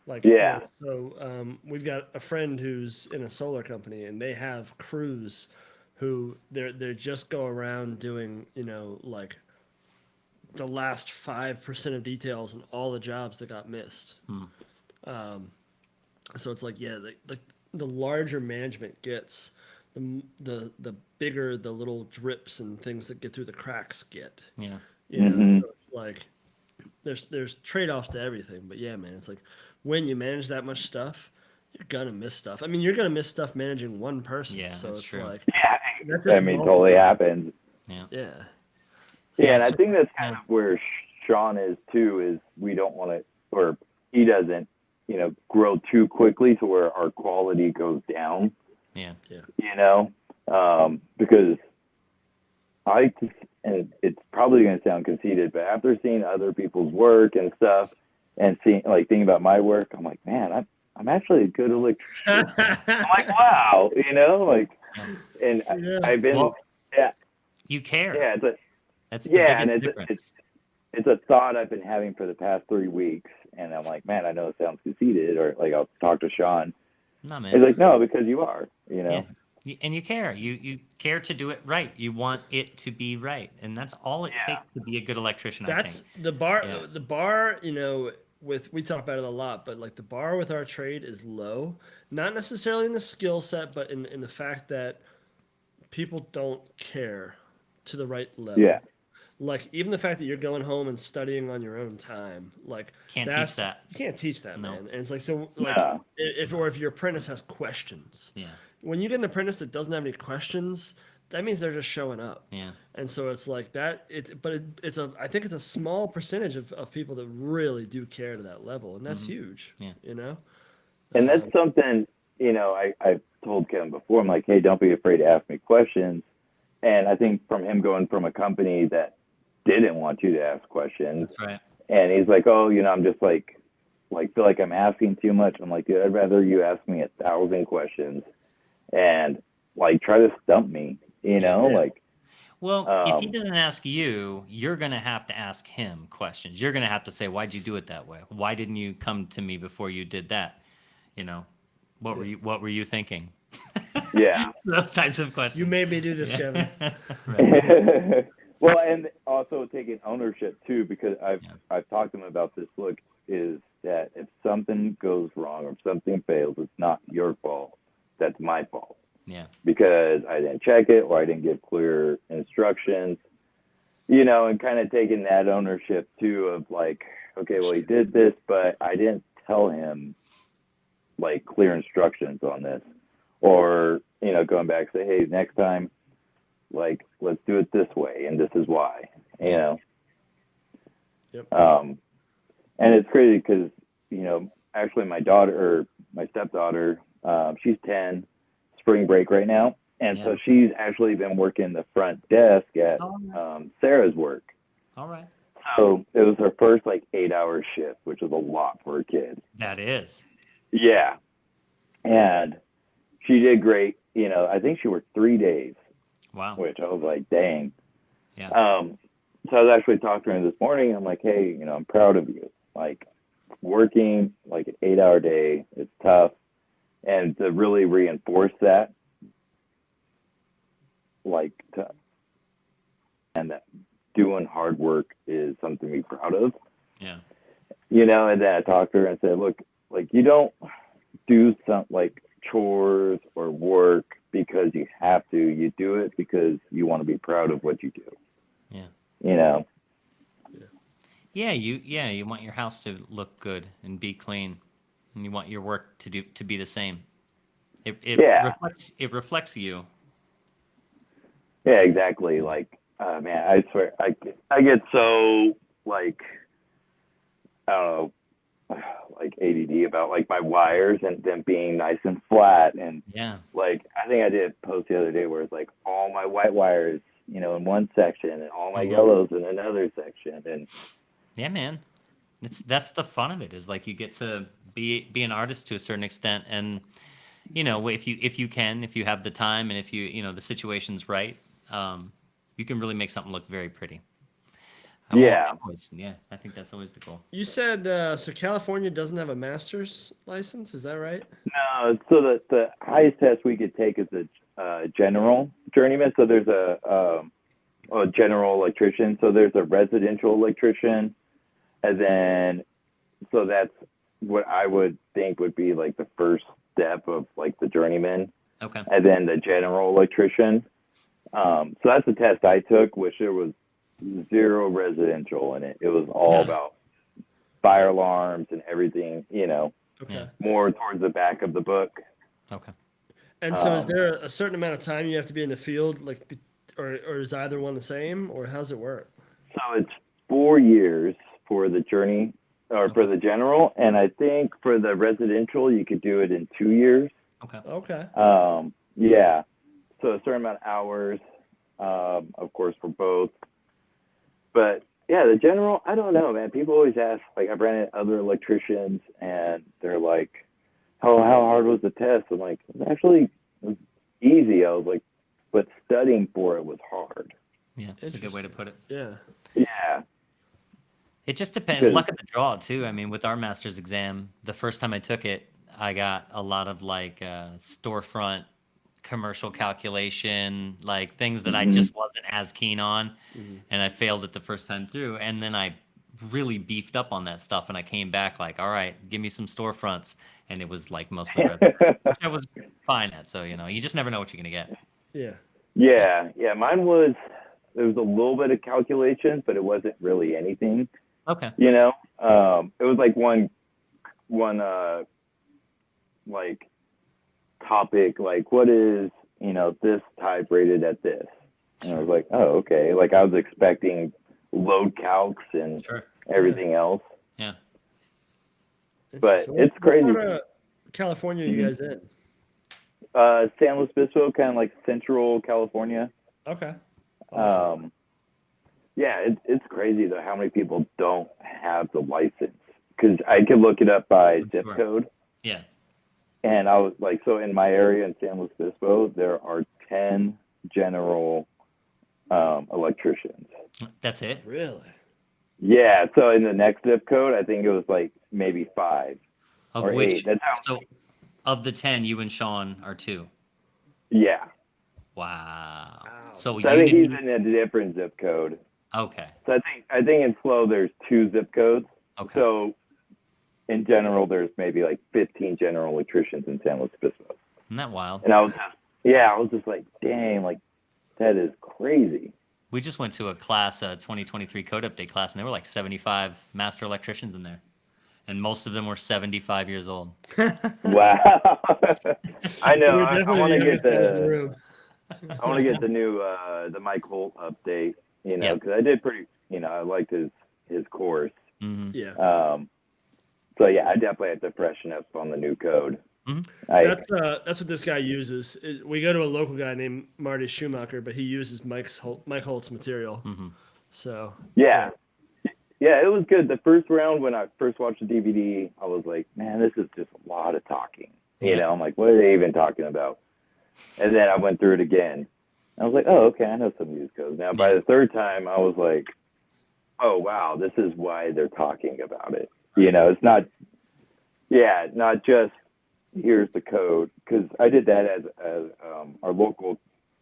Like, Yeah. so we've got a friend who's in a solar company, and they have crews who they just go around doing, you know, like the last 5% of details on all the jobs that got missed. So it's like, yeah, the larger management gets, the bigger the little drips and things that get through the cracks get. Yeah. You know, Mhm. so it's like there's trade-offs to everything, but yeah, man, it's like when you manage that much stuff, you're gonna miss stuff. I mean, you're gonna miss stuff managing one person. Yeah, so that's it's true. like Yeah. that I just mean, totally happens. Yeah. Yeah. Yeah, and I so- think that's kind yeah. of where Sean is too. Is we don't want to, or he doesn't, you know, grow too quickly to where our quality goes down. Yeah. You know, because I just, and it's probably going to sound conceited, but after seeing other people's work and stuff, and seeing, like, thinking about my work, I'm like, man, I'm actually a good electrician. I'm like, wow, you know, like, and Yeah. I've been, Well, yeah, You care. yeah, it's a, That's the yeah, biggest and difference. it's a thought I've been having for the past 3 weeks, and I'm like, man, I know it sounds conceited, or like I'll talk to Sean. No, man. He's like, no, because you are, you know. Yeah. And you care. You care to do it right. You want it to be right, and that's all it takes to be a good electrician. That's I think. the bar. Yeah. The bar, you know, we talk about it a lot, but like the bar with our trade is low. Not necessarily in the skill set, but in the fact that people don't care to the right level. Yeah. Like even the fact that you're going home and studying on your own time, like Can't teach that's that. you can't teach that, No. man. And it's like so, like No. if your apprentice has questions, Yeah. when you get an apprentice that doesn't have any questions, that means they're just showing up. Yeah. And so it's like that. I think it's a small percentage of people that really do care to that level, and that's huge. Yeah. You know. And that's something, you know, I've told Kevin before. I'm like, hey, don't be afraid to ask me questions. And I think from him going from a company that didn't want you to ask questions, That's right. and he's like, oh, you know, I'm just like feel like I'm asking too much. I'm like, dude, I'd rather you ask me 1,000 questions and like try to stump me, you know, Yeah. like. Well, if he doesn't ask you, you're going to have to ask him questions. You're going to have to say, why'd you do it that way? Why didn't you come to me before you did that? You know, what were you thinking? Yeah. Those types of questions. You made me do this, Kevin. Right. Well, and also taking ownership too, because I've talked to him about this. Look, is that if something goes wrong or if something fails, it's not your fault. That's my fault. Yeah. Because I didn't check it or I didn't give clear instructions, you know, and kind of taking that ownership too of like, okay, well, he did this, but I didn't tell him like clear instructions on this, or, you know, going back, say, hey, next time, like, let's do it this way. And this is why, you know? Yep. And it's crazy because, you know, actually my stepdaughter, she's 10, spring break right now. And so she's actually been working the front desk at Sarah's work. All right. So it was her first like 8-hour shift, which was a lot for a kid. That is. Yeah. And she did great. You know, I think she worked 3 days. Wow. Which I was like, dang. Yeah. So I was actually talking to her this morning. I'm like, hey, you know, I'm proud of you. Like working like an 8-hour day, it's tough. And to really reinforce that, and that doing hard work is something to be proud of. Yeah. You know, and then I talked to her and said, look, like you don't do some like chores or work because you have to. You do it because you want to be proud of what you do. Yeah. You know. Yeah, you want your house to look good and be clean, and you want your work to be the same. It reflects you. Yeah, exactly. Like, man, I swear, I get so like, I don't know, like like ADD about like my wires and them being nice and flat. And Yeah. like, I think I did a post the other day where it's like all my white wires, you know, in one section and all my yellows in another section. And Yeah, man. That's the fun of it, is like you get to be an artist to a certain extent, and you know, if you have the time, and if you know the situation's right, you can really make something look very pretty. yeah, Yeah, I think that's always the goal. You said so California doesn't have a master's license, is that right? no, so the highest test we could take is a general journeyman. So there's a general electrician. So there's a residential electrician, and then so that's what I would think would be like the first step of like the journeyman, Okay. and then the general electrician. So that's the test I took, which there was zero residential in it. It was all about fire alarms and everything, you know, Okay. Yeah. more towards the back of the book. Okay. And so is there a certain amount of time you have to be in the field, like, or is either one the same, or how's it work? So it's 4 years for the journey or for the general, and I think for the residential you could do it in 2 years. Okay. Okay. Yeah, so a certain amount of hours, of course, for both. But yeah, the general, I don't know, man. People always ask, like, I've ran into other electricians, and they're like, "Oh, how hard was the test?" I'm like, it was easy. I was like, but studying for it was hard. Yeah, that's a good way to put it. Yeah. Yeah. It just depends. Because- Luck of the draw, too. I mean, with our master's exam, the first time I took it, I got a lot of like storefront commercial calculation, like things that I just wasn't as keen on, and I failed it the first time through. And then I really beefed up on that stuff, and I came back like, all right, give me some storefronts, and it was like mostly red, which I was fine at. So you know, you just never know what you're gonna get. Yeah. Yeah. Mine was, there was a little bit of calculations, but it wasn't really anything. Okay. You know, it was like one like topic, like what is, you know, this type rated at this, and I was like, oh, okay. Like I was expecting load calcs and Sure. everything else, Yeah. but So it's what crazy. part of California are you guys in? San Luis Obispo, kind of like central California. Okay. Awesome. Yeah, it's crazy though how many people don't have the license, because I could look it up by zip Sure. code. Yeah. And I was like, so in my area in San Luis Obispo, there are 10 general electricians. That's it. Really? Yeah, so in the next zip code, I think it was like maybe 5 Of or which, 8. That's how, so of the 10, you and Sean are 2. yeah. Wow. Wow. So So I you think he's didn't. in a different zip code. Okay. So I think in Slow there's 2 zip codes. Okay. So in general, there's maybe like 15 general electricians in San Luis Obispo. Isn't that wild? And I was just like, dang, like that is crazy. We just went to a class, a 2023 code update class, and there were like 75 master electricians in there, and most of them were 75 years old. Wow. I know. We're I definitely want to the get youngest guys in the the room. I want to get the new the Mike Holt update. You know, Yeah. because I did pretty. You know, I liked his course. Hmm. Yeah. So yeah, I definitely have to freshen up on the new code. Mhm. That's what this guy uses. We go to a local guy named Marty Humerickhouse, but he uses Mike Holt's material. Hmm. So Yeah, it was good. The first round when I first watched the DVD, I was like, man, this is just a lot of talking. You Yeah. know, I'm like, what are they even talking about? And then I went through it again. I was like, oh, okay, I know some of these codes. Now, by the third time, I was like, oh, wow, this is why they're talking about it. You know, it's not just here's the code. Because I did that as our local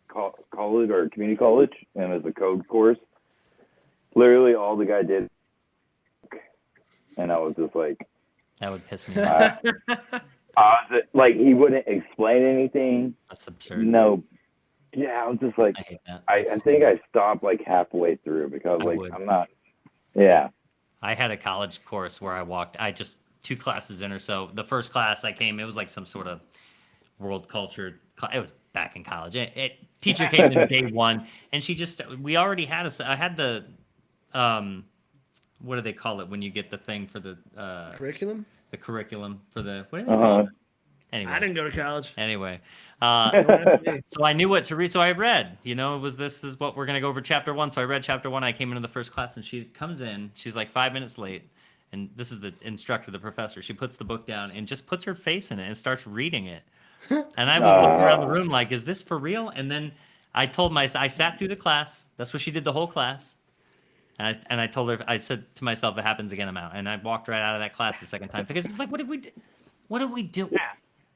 college or community college, and as a code course. Literally, all the guy did, and I was just like, That would piss me off. like he wouldn't explain anything. That's absurd. No. Yeah, I was just like, I hate that. I think I stopped like halfway through because I like would. I'm not. Yeah. I had a college course where I just 2 classes in or so. The first class I came, it was like some sort of world culture. It was back in college. Teacher came in day 1, and she just, we already had I had the what do they call it when you get the thing for Curriculum? the curriculum for the what do they call it? Anyway. I didn't go to college. Anyway, Don't ask me. so I knew what to read, so I read. This is what we're gonna go over chapter 1. So I read chapter 1. I came into the first class, and she comes in. She's like 5 minutes late, and this is the instructor, the professor. She puts the book down and just puts her face in it and starts reading it. And I was looking around the room like, is this for real? And then I sat through the class. That's what she did the whole class. And I told her, I said to myself, if it happens again, I'm out. And I walked right out of that class the second time because it's like, what did we do? What do we do? Yeah.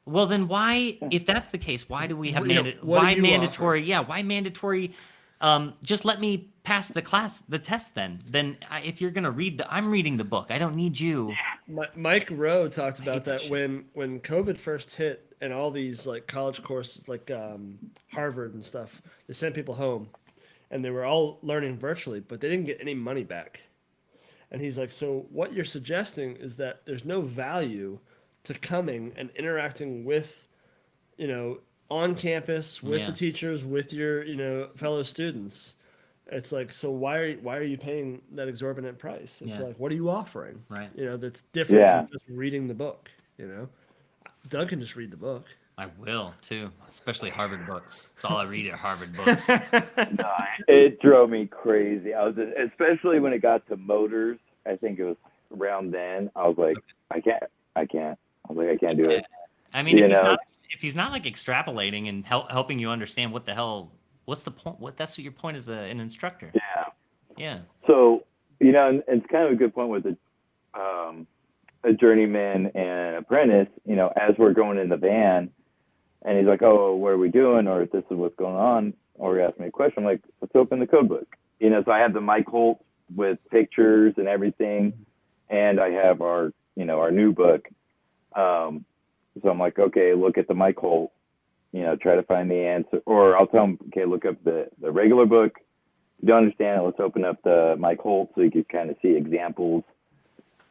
Well, then why, if that's the case, why do we have what do you mandatory? Yeah, why mandatory? Just let me pass the test then. If you're gonna I'm reading the book. I don't need you. Mike Rowe talked about that when COVID first hit and all these like college courses like Harvard and stuff, they sent people home and they were all learning virtually, but they didn't get any money back. And he's like, so what you're suggesting is that there's no value to coming and interacting with, on campus with the teachers, with your, fellow students. It's like, so why are you paying that exorbitant price? It's like, what are you offering? Right. That's different from just reading the book. Doug can just read the book. I will too, especially Harvard books. That's all I read are Harvard books. No, it drove me crazy. Especially when it got to motors. I think it was around then. I was like, I can't. I was like, I can't do it. I mean, if he's not like extrapolating and helping you understand what the hell, what's the point? That's what your point as an instructor. Yeah. Yeah. So, and it's kind of a good point with a journeyman and apprentice, as we're going in the van and he's like, oh, what are we doing? Or if this is what's going on, or he asks me a question, I'm like, let's open the code book. So I have the Mike Holt with pictures and everything. And I have our new book. So I'm like, okay, look at the Mike Holt, try to find the answer. Or I'll tell him, okay, look up the regular book. If you don't understand it, let's open up the Mike Holt so you can kind of see examples.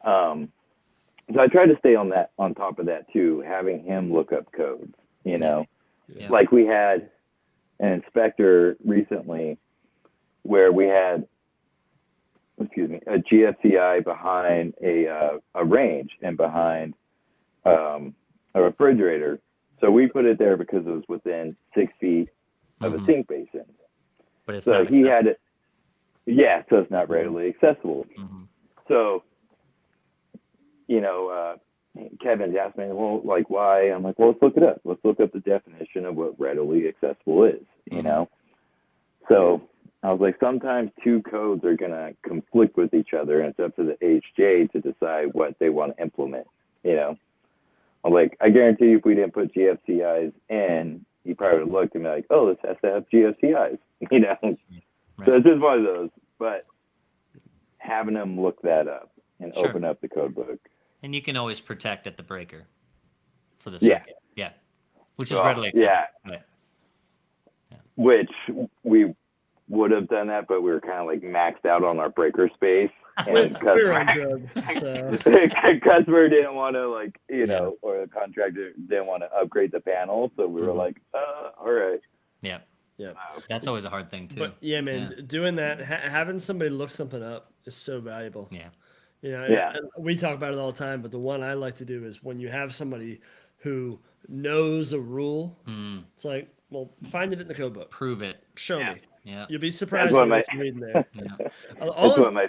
So I try to stay on top of that too, having him look up codes, Yeah. Like we had an inspector recently where we had, a GFCI behind a range and behind a refrigerator. So we put it there because it was within 6 feet of a sink basin. But it's so not he had it. Yeah, so it's not readily accessible. Mm-hmm. So, Kevin's asked me, well, like, why? I'm like, well, let's look it up. Let's look up the definition of what readily accessible is, So I was like, sometimes two codes are going to conflict with each other, and it's up to the HJ to decide what they want to implement, I'm like, I guarantee you if we didn't put GFCIs in, he probably would have looked and be like, oh, this has to have GFCIs, Right. So it's just one of those. But having them look that up and Sure. open up the code book. And you can always protect at the breaker for the circuit. Yeah. Which is readily accessible. Right. Which we would have done that, but we were kind of like maxed out on our breaker space. And We're on drugs, so. customer didn't want to or the contractor didn't want to upgrade the panel. So we were like, all right. Yeah. Yeah. That's always a hard thing too. But yeah, man, doing that, having somebody look something up is so valuable. Yeah. And we talk about it all the time, but the one I like to do is when you have somebody who knows a rule, it's like, well, find it in the code book. Prove it. Show me. Yeah. You'll be surprised what you're reading there. Yeah.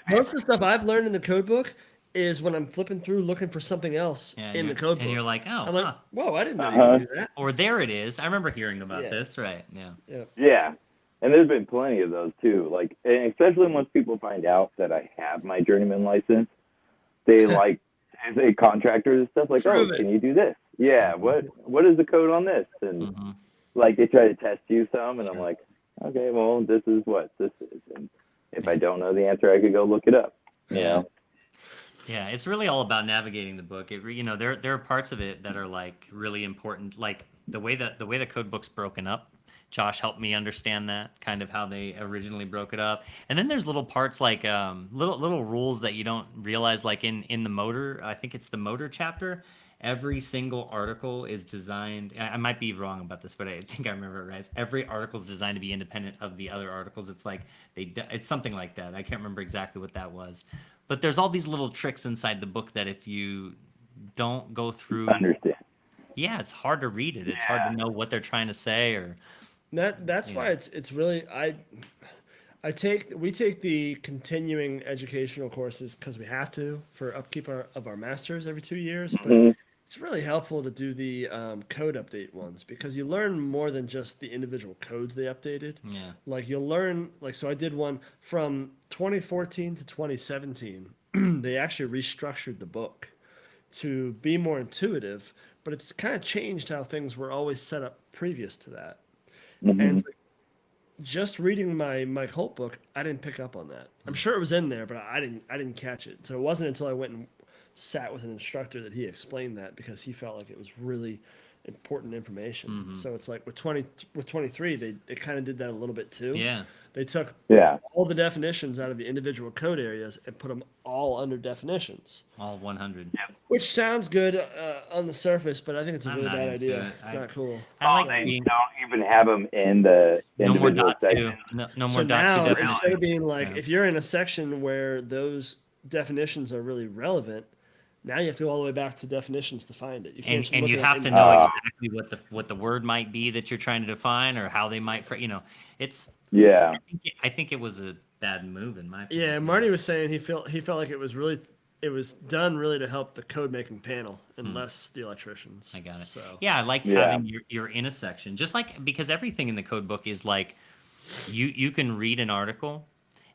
Most of the stuff I've learned in the code book is when I'm flipping through looking for something else in the code book. And you're like, oh, I'm like, whoa, I didn't know you could do that. Or there it is. I remember hearing about this. Right. Yeah. Yeah. And there's been plenty of those too. Like, and especially once people find out that I have my journeyman license, they as a contractor and stuff like, Prove oh, it. can you do this? Yeah. What is the code on this? And they try to test you some, and I'm like, okay, well, this is what this is. And if I don't know the answer, I could go look it up. Yeah, it's really all about navigating the book. There are parts of it that are like really important, like the way the code book's broken up. Josh helped me understand that, kind of how they originally broke it up. And then there's little parts like little rules that you don't realize, like in the motor. I think it's the motor chapter. Every single article is designed. I might be wrong about this, but I think I remember it right. Every article is designed to be independent of the other articles. It's like it's something like that. I can't remember exactly what that was, but there's all these little tricks inside the book that if you don't go through, Understand. yeah, it's hard to read it. It's hard to know what they're trying to say, or That's you why know. it's really we take the continuing educational courses because we have to for upkeep of our masters every 2 years, but Mhm. it's really helpful to do the code update ones because you learn more than just the individual codes they updated. Yeah. Like you'll learn, like, so I did one from 2014 to 2017. They actually restructured the book to be more intuitive, but it's kind of changed how things were always set up previous to that. And Mhm. it's like, just reading my Holt book, I didn't pick up on that. I'm sure it was in there, but I didn't catch it. So it wasn't until I went and sat with an instructor that he explained that because he felt like it was really important information. So it's like with 23, they kind of did that a little bit too. Yeah. They took Yeah. all the definitions out of the individual code areas and put them all under definitions, All 100. which sounds good on the surface, but I think it's a I'm really not bad into idea. it. It's not cool. I like They being don't even have them in the no more individual dot two. sections. No So more dot two now, definitions. instead of being like, Yeah. if you're in a section where those definitions are really relevant, now you have to go all the way back to definitions to find it. You can't just And look you it have up to in- know exactly what the word might be that you're trying to define, or how they might, it's. Yeah. I think it was a bad move in my opinion. Yeah, Marty was saying he felt like it was done really to help the code making panel and less the electricians. I got it. So Yeah, I liked Yeah. having your in a section, just like, because everything in the code book is like, you can read an article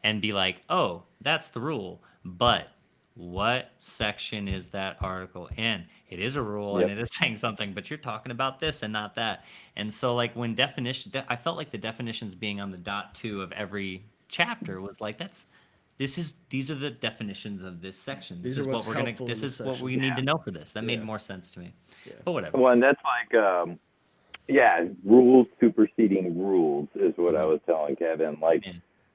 and be like, oh, that's the rule, but what section is that article in? It is a rule and Yep. it is saying something, but you're talking about this and not that. And so, like, when I felt like the definitions being on the dot two of every chapter was like, these are the definitions of this section. This These are is what what's we're gonna. helpful in This this is what we section. need to know for this. That made Yeah. more sense to me. Yeah. But whatever. Well, and that's like, yeah, rules superseding rules is what I was telling Kevin. Like, Yeah.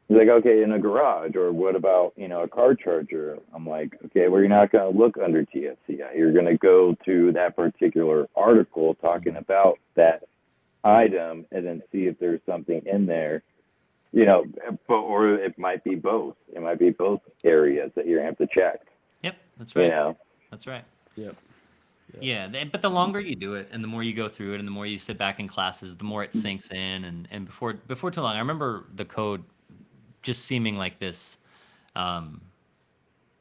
he's like, okay, in a garage, or what about, a car charger? I'm like, okay, well, you're not going to look under TFCI. You're going to go to that particular article talking about that item and then see if there's something in there, or it might be both. It might be both areas that you're going to have to check, Yep, that's right. you know? That's right. Yep. Yeah, but the longer you do it, and the more you go through it, and the more you sit back in classes, the more it sinks in. And before too long, I remember the code just seeming like this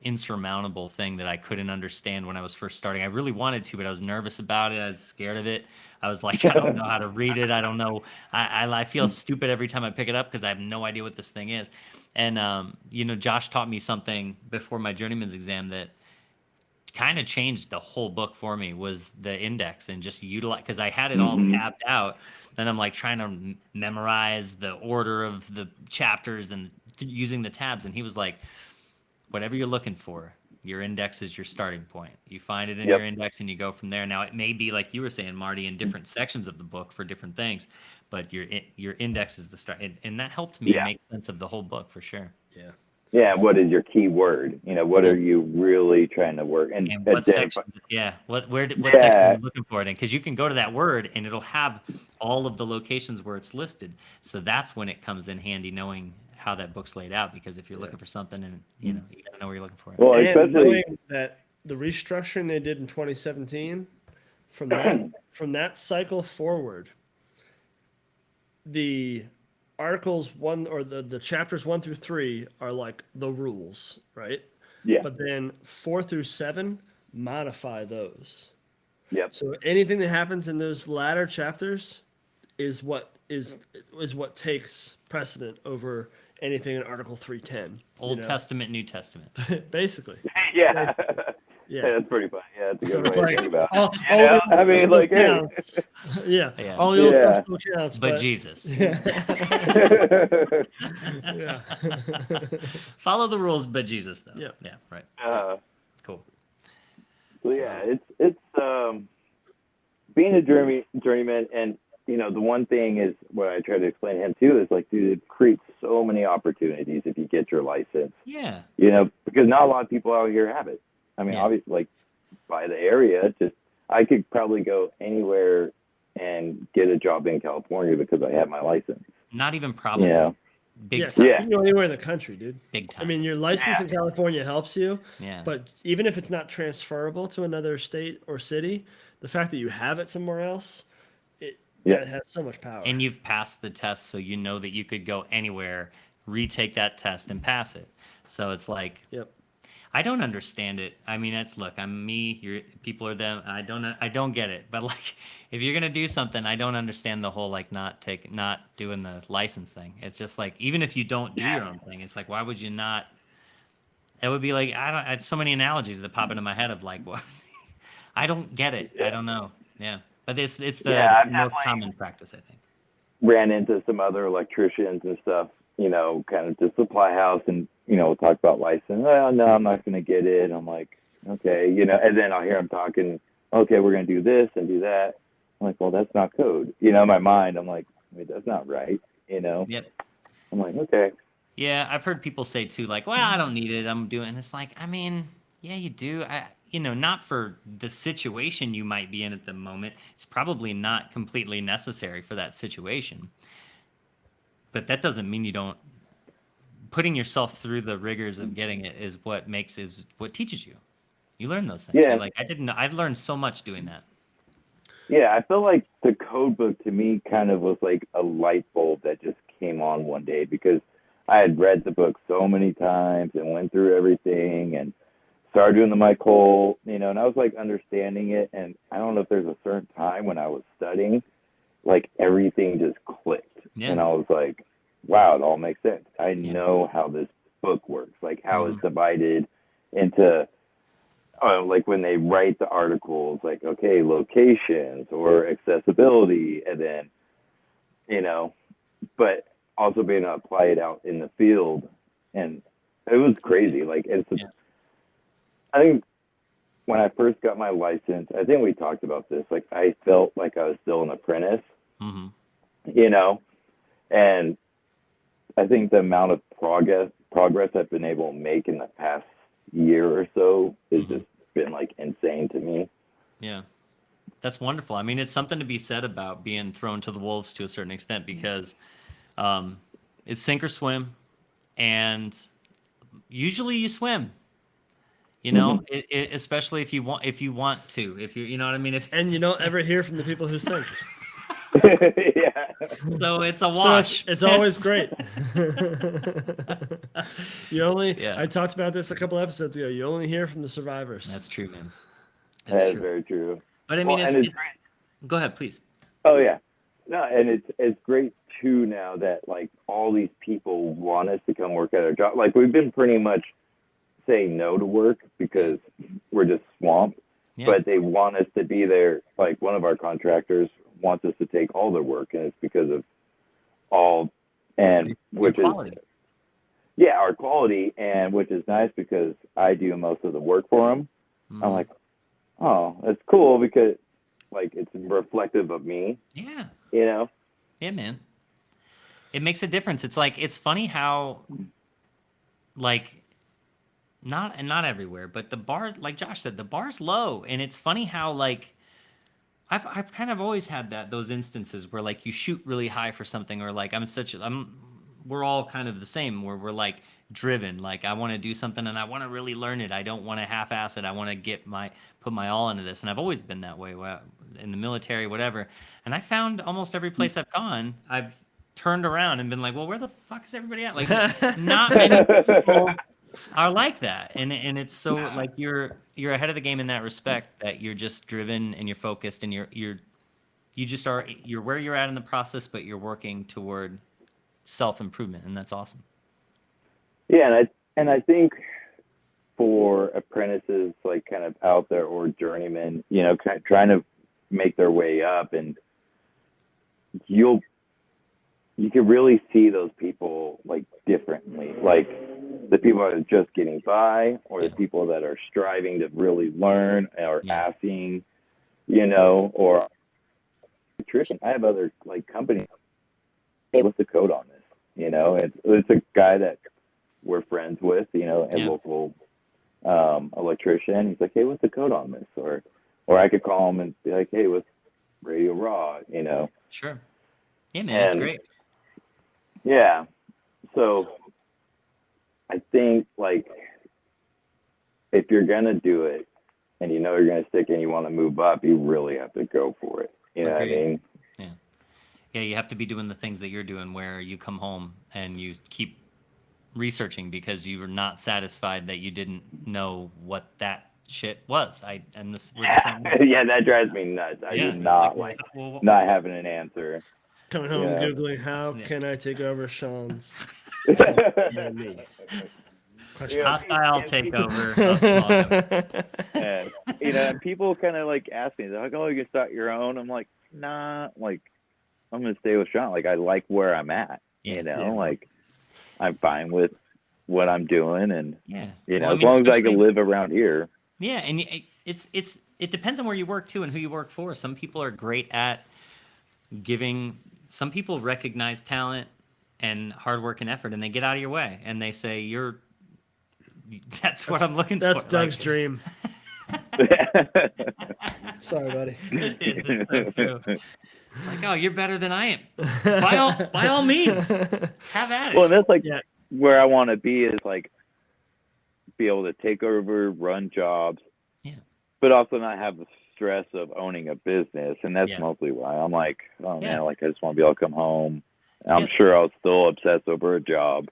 insurmountable thing that I couldn't understand when I was first starting. I really wanted to, but I was nervous about it. I was scared of it. I was like, I don't know how to read it. I don't know. I feel stupid every time I pick it up because I have no idea what this thing is. And Josh taught me something before my journeyman's exam that kind of changed the whole book for me, was the index, and just utilize, because I had it all tabbed out. Then I'm like trying to memorize the order of the chapters and using the tabs. And he was like, whatever you're looking for, your index is your starting point. You find it in your index and you go from there. Now, it may be, like you were saying, Marty, in different sections of the book for different things, but your index is the start. And that helped me make sense of the whole book for sure. Yeah. Yeah, what is your key word? What are you really trying to work? And what section? Yeah, what section are you looking for it in? Because you can go to that word and it'll have all of the locations where it's listed. So that's when it comes in handy, knowing how that book's laid out. Because if you're looking for something, and you gotta know where you're looking for it. Well, And especially knowing that the restructuring they did in 2017, from that cycle forward, the articles the chapters 1 through 3 are like the rules, right? yeah, But then 4 through 7 modify those. yep, So anything that happens in those latter chapters is what takes precedent over anything in Article 310. Old Testament, New Testament. Basically. yeah. Yeah. That's pretty funny. Yeah, that's a So good it's way like, to think about it. all I mean, still like, hey. counts. Yeah. Yeah. All the old stuff still counts. But Jesus. Yeah. Yeah. Follow the rules, but Jesus, though. Yeah. Yeah, right. Cool. So yeah, it's being a journeyman, and you know, the one thing is what I try to explain to him too is like, dude, it creates so many opportunities if you get your license. Yeah. You know, because not a lot of people out here have it. I mean, Yeah. obviously, like by the area, just I could probably go anywhere and get a job in California because I have my license. Not even probably. Yeah. Big Yeah, time. you can go anywhere in the country, dude. Big I time. mean, your license in California helps you, Yeah. but even if it's not transferable to another state or city, the fact that you have it somewhere else, that has so much power. And you've passed the test, so you know that you could go anywhere, retake that test, and pass it. So it's like, Yep. I don't understand it. I mean, look, I'm me. People are them. I don't get it. But like, if you're gonna do something, I don't understand the whole like not doing the license thing. It's just like, even if you don't do your own thing, it's like, why would you not? It would be like, I had so many analogies that pop into my head of like, what? I don't get it. I don't know. Yeah, but it's the I've most definitely common practice, I think. ran into some other electricians and stuff, you know, kind of to supply house, and you know, we'll talk about license. Oh, no, I'm not going to get it. I'm like, okay, you know, and then I'll hear them talking. Okay, we're going to do this and do that. I'm like, well, that's not code. You know, in my mind, I'm like, wait, that's not right. You know. Yep. I'm like, okay. Yeah, I've heard people say too, like, well, I don't need it. I'm doing. It's like, I mean, yeah, you do. You know, not for the situation you might be in at the moment. It's probably not completely necessary for that situation. But that doesn't mean you don't. Putting yourself through the rigors of getting it is what teaches you. You learn those things. Yeah. You're like, I didn't know. I've learned so much doing that. Yeah, I feel like the code book to me kind of was like a light bulb that just came on one day, because I had read the book so many times and went through everything and started doing the mic hole, you know, and I was like understanding it. And I don't know if there's a certain time when I was studying, like everything just clicked. Yeah. And I was like, wow, it all makes sense. I know how this book works, like how it's divided into, like when they write the articles, like, okay, locations or accessibility, and then, you know, but also being able to apply it out in the field. And it was crazy. Like, I think when I first got my license, I think we talked about this, like I felt like I was still an apprentice, you know, and I think the amount of progress I've been able to make in the past year or so has just been like insane to me. Yeah. That's wonderful. I mean, it's something to be said about being thrown to the wolves to a certain extent, because it's sink or swim, and usually you swim. You know, especially if you want to, if you know what I mean. And you don't ever hear from the people who sink. Yeah. So it's a wash. So it's always great. I talked about this a couple episodes ago. You only hear from the survivors. That's true, man. That is very true. But I mean, Well, it's go ahead, please. Oh yeah. No, and it's great too now that like all these people want us to come work at our job. Like we've been pretty much saying no to work because we're just swamped. Yeah. But they want us to be there. Like one of our contractors wants us to take all their work, and it's because of which is our quality, and which is nice because I do most of the work for them. I'm like, oh, that's cool because like it's reflective of me. Yeah. You know? Yeah, man. It makes a difference. It's like, it's funny how like not everywhere, but the bar, like Josh said, the bar's low, and it's funny how like I've kind of always had those instances where like you shoot really high for something, or like we're all kind of the same, where we're like driven, like I want to do something and I want to really learn it. I don't want to half-ass it. I want to put my all into this. And I've always been that way, in the military, whatever. And I found almost every place I've gone, I've turned around and been like, well, where the fuck is everybody at? Like not many people are like that. And it's so like you're ahead of the game in that respect, that you're just driven and you're focused, and you're where you're at in the process, but you're working toward self-improvement, and that's awesome. Yeah, and I think for apprentices like kind of out there, or journeymen, you know, kind of trying to make their way up, and you can really see those people like differently, like the people that are just getting by, or the people that are striving to really learn, or asking, you know, or electrician. I have other like companies. Hey, what's the code on this? You know, it's a guy that we're friends with, you know, a local electrician. He's like, hey, what's the code on this? Or I could call him and be like, hey, what's Radio Raw? You know. Sure. Yeah, man, that's great. Yeah. So I think like if you're gonna do it and you know you're gonna stick and you want to move up, you really have to go for it. You know what I mean? Yeah. Yeah, you have to be doing the things that you're doing where you come home and you keep researching because you were not satisfied that you didn't know what that shit was. We're the same way. Yeah, that drives me nuts. I do not like not having an answer. Coming home Googling, how can I take over Sean's hostile takeover of Smallville. And, you know, and people kind of like ask me, they're like, oh, you can start your own. I'm like, nah, like, I'm going to stay with Sean. Like, I like where I'm at, you know, like, I'm fine with what I'm doing. And, you know, as long as I can live around here. Yeah. And it depends on where you work too and who you work for. Some people are great at giving. Some people recognize talent and hard work and effort, and they get out of your way, and they say, that's what I'm looking for. That's Doug's dream. Sorry, buddy. It's so true. It's like, oh, you're better than I am. By all means, have at it. Well, and that's like where I want to be is like be able to take over, run jobs, but also not have the stress of owning a business. And that's mostly why I'm like, oh man, like I just want to be able to come home. I'm sure I'll still obsess over a job,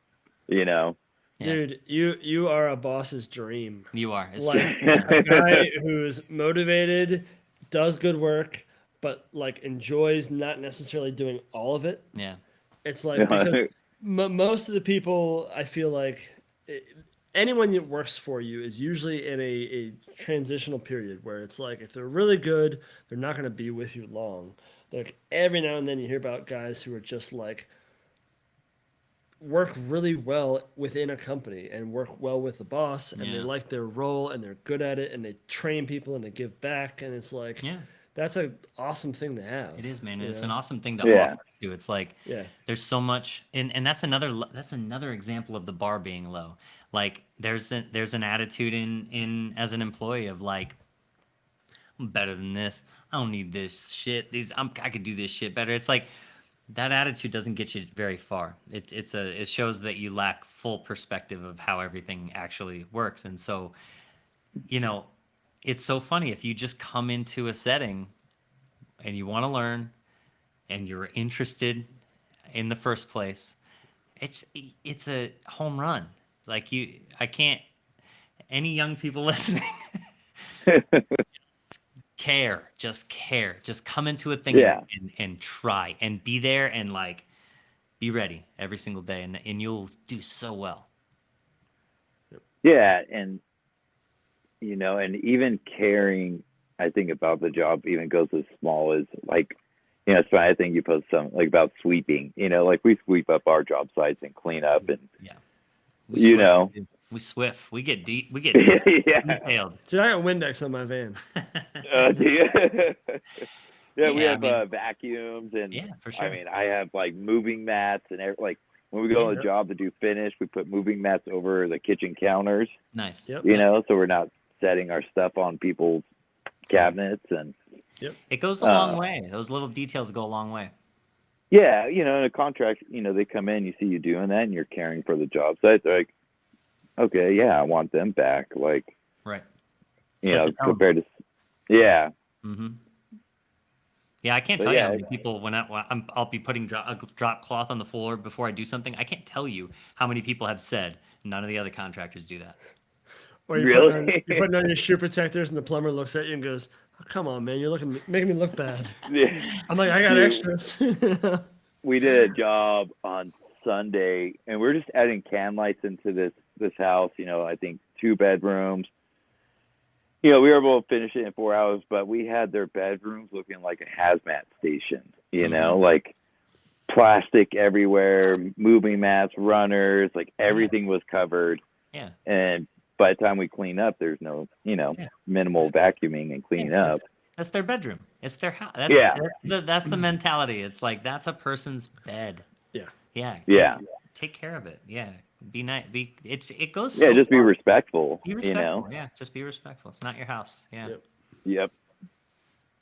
you know. Dude, you are a boss's dream. You are. It's like a guy who's motivated, does good work, but like enjoys not necessarily doing all of it. Yeah. It's like because most of the people, I feel like anyone that works for you is usually in a transitional period where it's like if they're really good, they're not going to be with you long. Like every now and then you hear about guys who are just like work really well within a company and work well with the boss and they like their role and they're good at it and they train people and they give back and it's like that's an awesome thing to have. It is, man. It's an awesome thing to offer too. It's like there's so much and that's another example of the bar being low. Like there's an attitude in as an employee of like I'm better than this. I don't need this shit. I could do this shit better. It's like that attitude doesn't get you very far. It shows that you lack full perspective of how everything actually works. And so, you know, it's so funny if you just come into a setting and you want to learn and you're interested in the first place, it's a home run. Like any young people listening, just come into a thing and try and be there and like be ready every single day and you'll do so well. Yeah. And you know, and even caring, I think about the job even goes as small as like, you know, it's funny, I think you post something like about sweeping, you know, like we sweep up our job sites and clean up and we swift. We get deep. We get detailed. Dude, I got Windex on my van. We have vacuums and for sure. I mean, I have like moving mats and like when we go on the job to do finish, we put moving mats over the kitchen counters. Nice. You know, so we're not setting our stuff on people's cabinets and. It goes a long way. Those little details go a long way. Yeah, you know, in a contract, you know, they come in, you see you doing that, and you're caring for the job site. They're like, okay, yeah, I want them back. Like, right. You know, compared to, Mm-hmm. Yeah, I can't tell you how many people I'll be putting a drop cloth on the floor before I do something. I can't tell you how many people have said none of the other contractors do that. Or you're putting on your shoe protectors, and the plumber looks at you and goes, oh, "Come on, man, you're making me look bad." I'm like, I got extras. We did a job on Sunday, and we're just adding can lights into this house. You know, I think 2 bedrooms. You know, we were able to finish it in 4 hours, but we had their bedrooms looking like a hazmat station. You know, like plastic everywhere, moving mats, runners, like everything was covered. And by the time we clean up, there's no, you know, minimal vacuuming and cleaning up. That's their bedroom. It's their house. That's the mentality. It's like that's a person's bed. Yeah. Yeah. Yeah. Take care of it. Yeah. Be nice. It goes Yeah, so just be far. respectful. Be respectful. Yeah. Just be respectful. It's not your house. Yeah. Yep. Yep.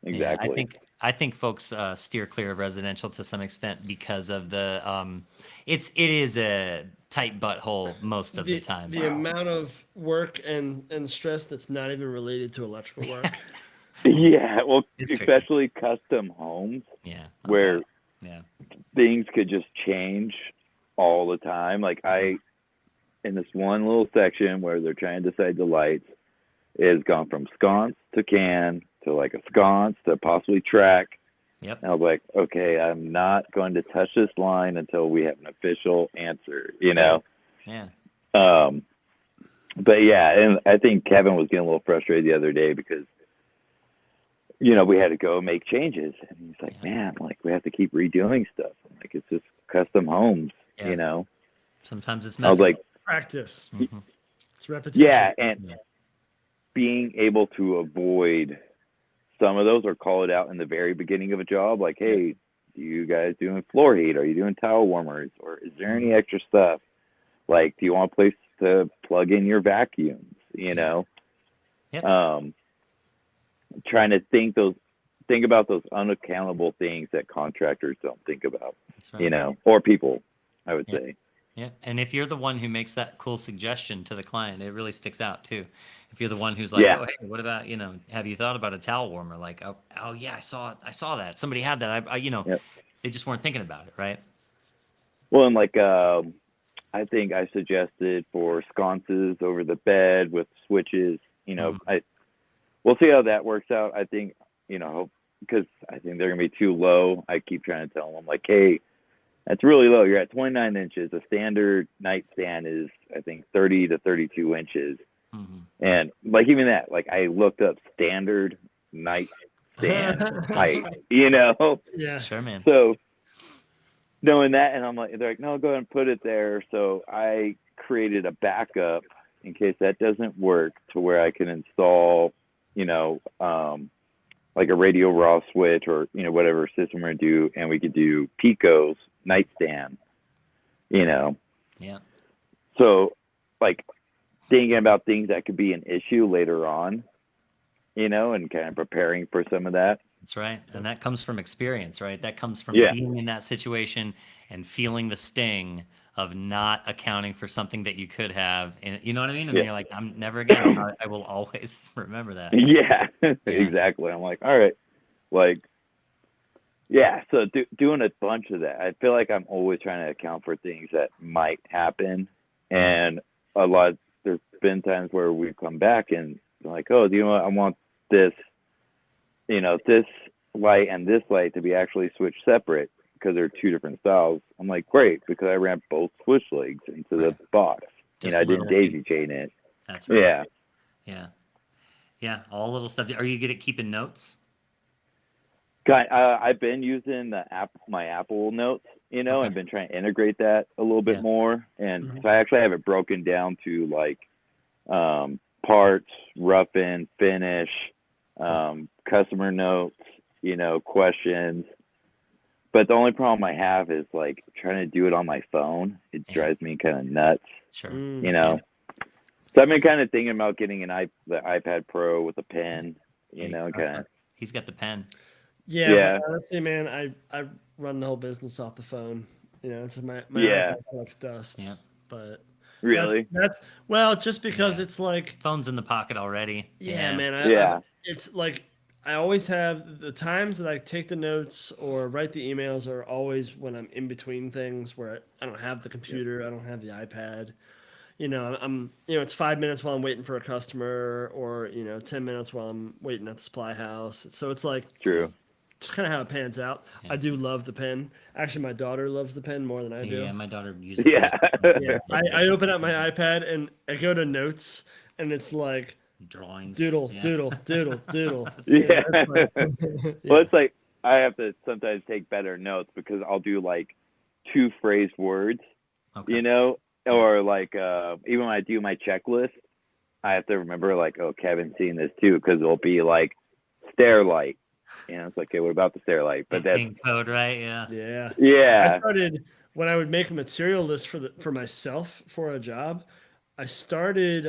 Yeah, Exactly. I think folks steer clear of residential to some extent because of the it is a tight butthole most of the time. The amount of work and stress that's not even related to electrical work. Yeah, well, It's tricky. especially custom homes Yeah. where Yeah. things could just change all the time. Like in this one little section where they're trying to decide the lights, it has gone from sconce to can to like a sconce to possibly track. Yep. And I was like, okay, I'm not going to touch this line until we have an official answer, you know? Yeah. But yeah, and I think Kevin was getting a little frustrated the other day because, you know, we had to go make changes. And he's like, man, like we have to keep redoing stuff. I'm like, it's just custom homes, you know? Sometimes it's messy. I was like, Practice. Mhm. It's repetition. yeah, and being able to avoid some of those or call it out in the very beginning of a job, like, hey, do you guys doing floor heat? Are you doing towel warmers? Or is there any extra stuff? Like, do you want a place to plug in your vacuums? You know? Yep. Trying to think about those unaccountable things that contractors don't think about. That's right. You know, or people, I would say. Yeah, and if you're the one who makes that cool suggestion to the client, it really sticks out too. If you're the one who's like, oh, hey, what about, you know, have you thought about a towel warmer? Like, oh yeah, I saw that. Somebody had that. I you know, they just weren't thinking about it, right? Well, and like, I think I suggested for sconces over the bed with switches, you know, we'll see how that works out. I think, you know, because I think they're going to be too low. I keep trying to tell them, like, hey, that's really low. You're at 29 inches. A standard nightstand is, I think, 30 to 32 inches. And like even that, like I looked up standard nightstand height, you know? Yeah. Sure, man. So knowing that, and I'm like, they're like, no, go ahead and put it there. So I created a backup in case that doesn't work to where I can install, you know, like a radio raw switch or, you know, whatever system we're going to do. And we could do Pico's nightstand, you know? Yeah. So like thinking about things that could be an issue later on, you know, and kind of preparing for some of that. That's right. And that comes from experience, right? That comes from being in that situation and feeling the sting of not accounting for something that you could have. And you know what I mean? And then you're like, I'm never again. I will always remember that. Yeah, exactly. I'm like, all right. Like, yeah. So doing a bunch of that, I feel like I'm always trying to account for things that might happen. And there's been times where we've come back and like, oh, do you know what? I want this, you know, this light and this light to be actually switched separate because they're two different styles. I'm like, great, because I ran both switch legs into the box. You know, I didn't daisy chain it. That's right. Yeah. Yeah. Yeah. All little stuff. Are you good at keeping notes? I've been using my Apple Notes, you know, I've been trying to integrate that a little bit more. And so I actually have it broken down to like parts, rough in, finish, customer notes, you know, questions. But the only problem I have is like trying to do it on my phone. It drives me kind of nuts. Sure. You know? So I've been kind of thinking about getting the iPad Pro with a pen, you know, kind of. He's got the pen. Yeah. But honestly, man, I run the whole business off the phone. You know, it's my iPad collects dust. Yeah. But really, that's well, just because it's like phone's in the pocket already. Yeah, man. It's like I always have the times that I take the notes or write the emails are always when I'm in between things where I don't have the computer, I don't have the iPad. You know, it's 5 minutes while I'm waiting for a customer, or 10 minutes while I'm waiting at the supply house. So it's like true. Just kind of how it pans out. Yeah. I do love the pen. Actually, my daughter loves the pen more than I do. Yeah, my daughter uses it. I open up my iPad and I go to notes, and it's like drawings. Doodle. Yeah. Well, it's like I have to sometimes take better notes because I'll do like 2 phrase words, you know, or like even when I do my checklist, I have to remember like, oh, Kevin's seen this too, because it'll be like stair light. You know, it's like, okay, what about the stair light? But that's, in code, right? Yeah. Yeah. I yeah, started when I would make a material list for myself for a job. I started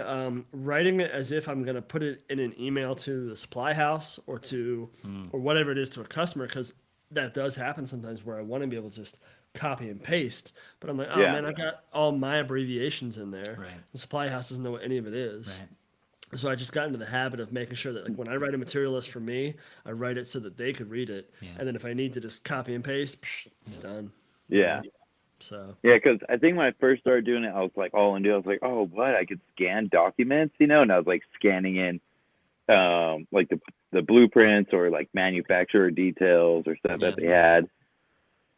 writing it as if I'm going to put it in an email to the supply house or to or whatever it is to a customer, because that does happen sometimes where I want to be able to just copy and paste. But I'm like, oh Yeah. man, I've got all my abbreviations in there. Right. The supply house doesn't know what any of it is. Right. So I just got into the habit of making sure that, like, when I write a material list for me, I write it so that they could read it, Yeah. and then if I need to just copy and paste, it's done. yeah. So Yeah, because I think when I first started doing it, I was like all into it. I was like, oh, what? I could scan documents, you know? And I was like scanning in like the blueprints or like manufacturer details or stuff that they had,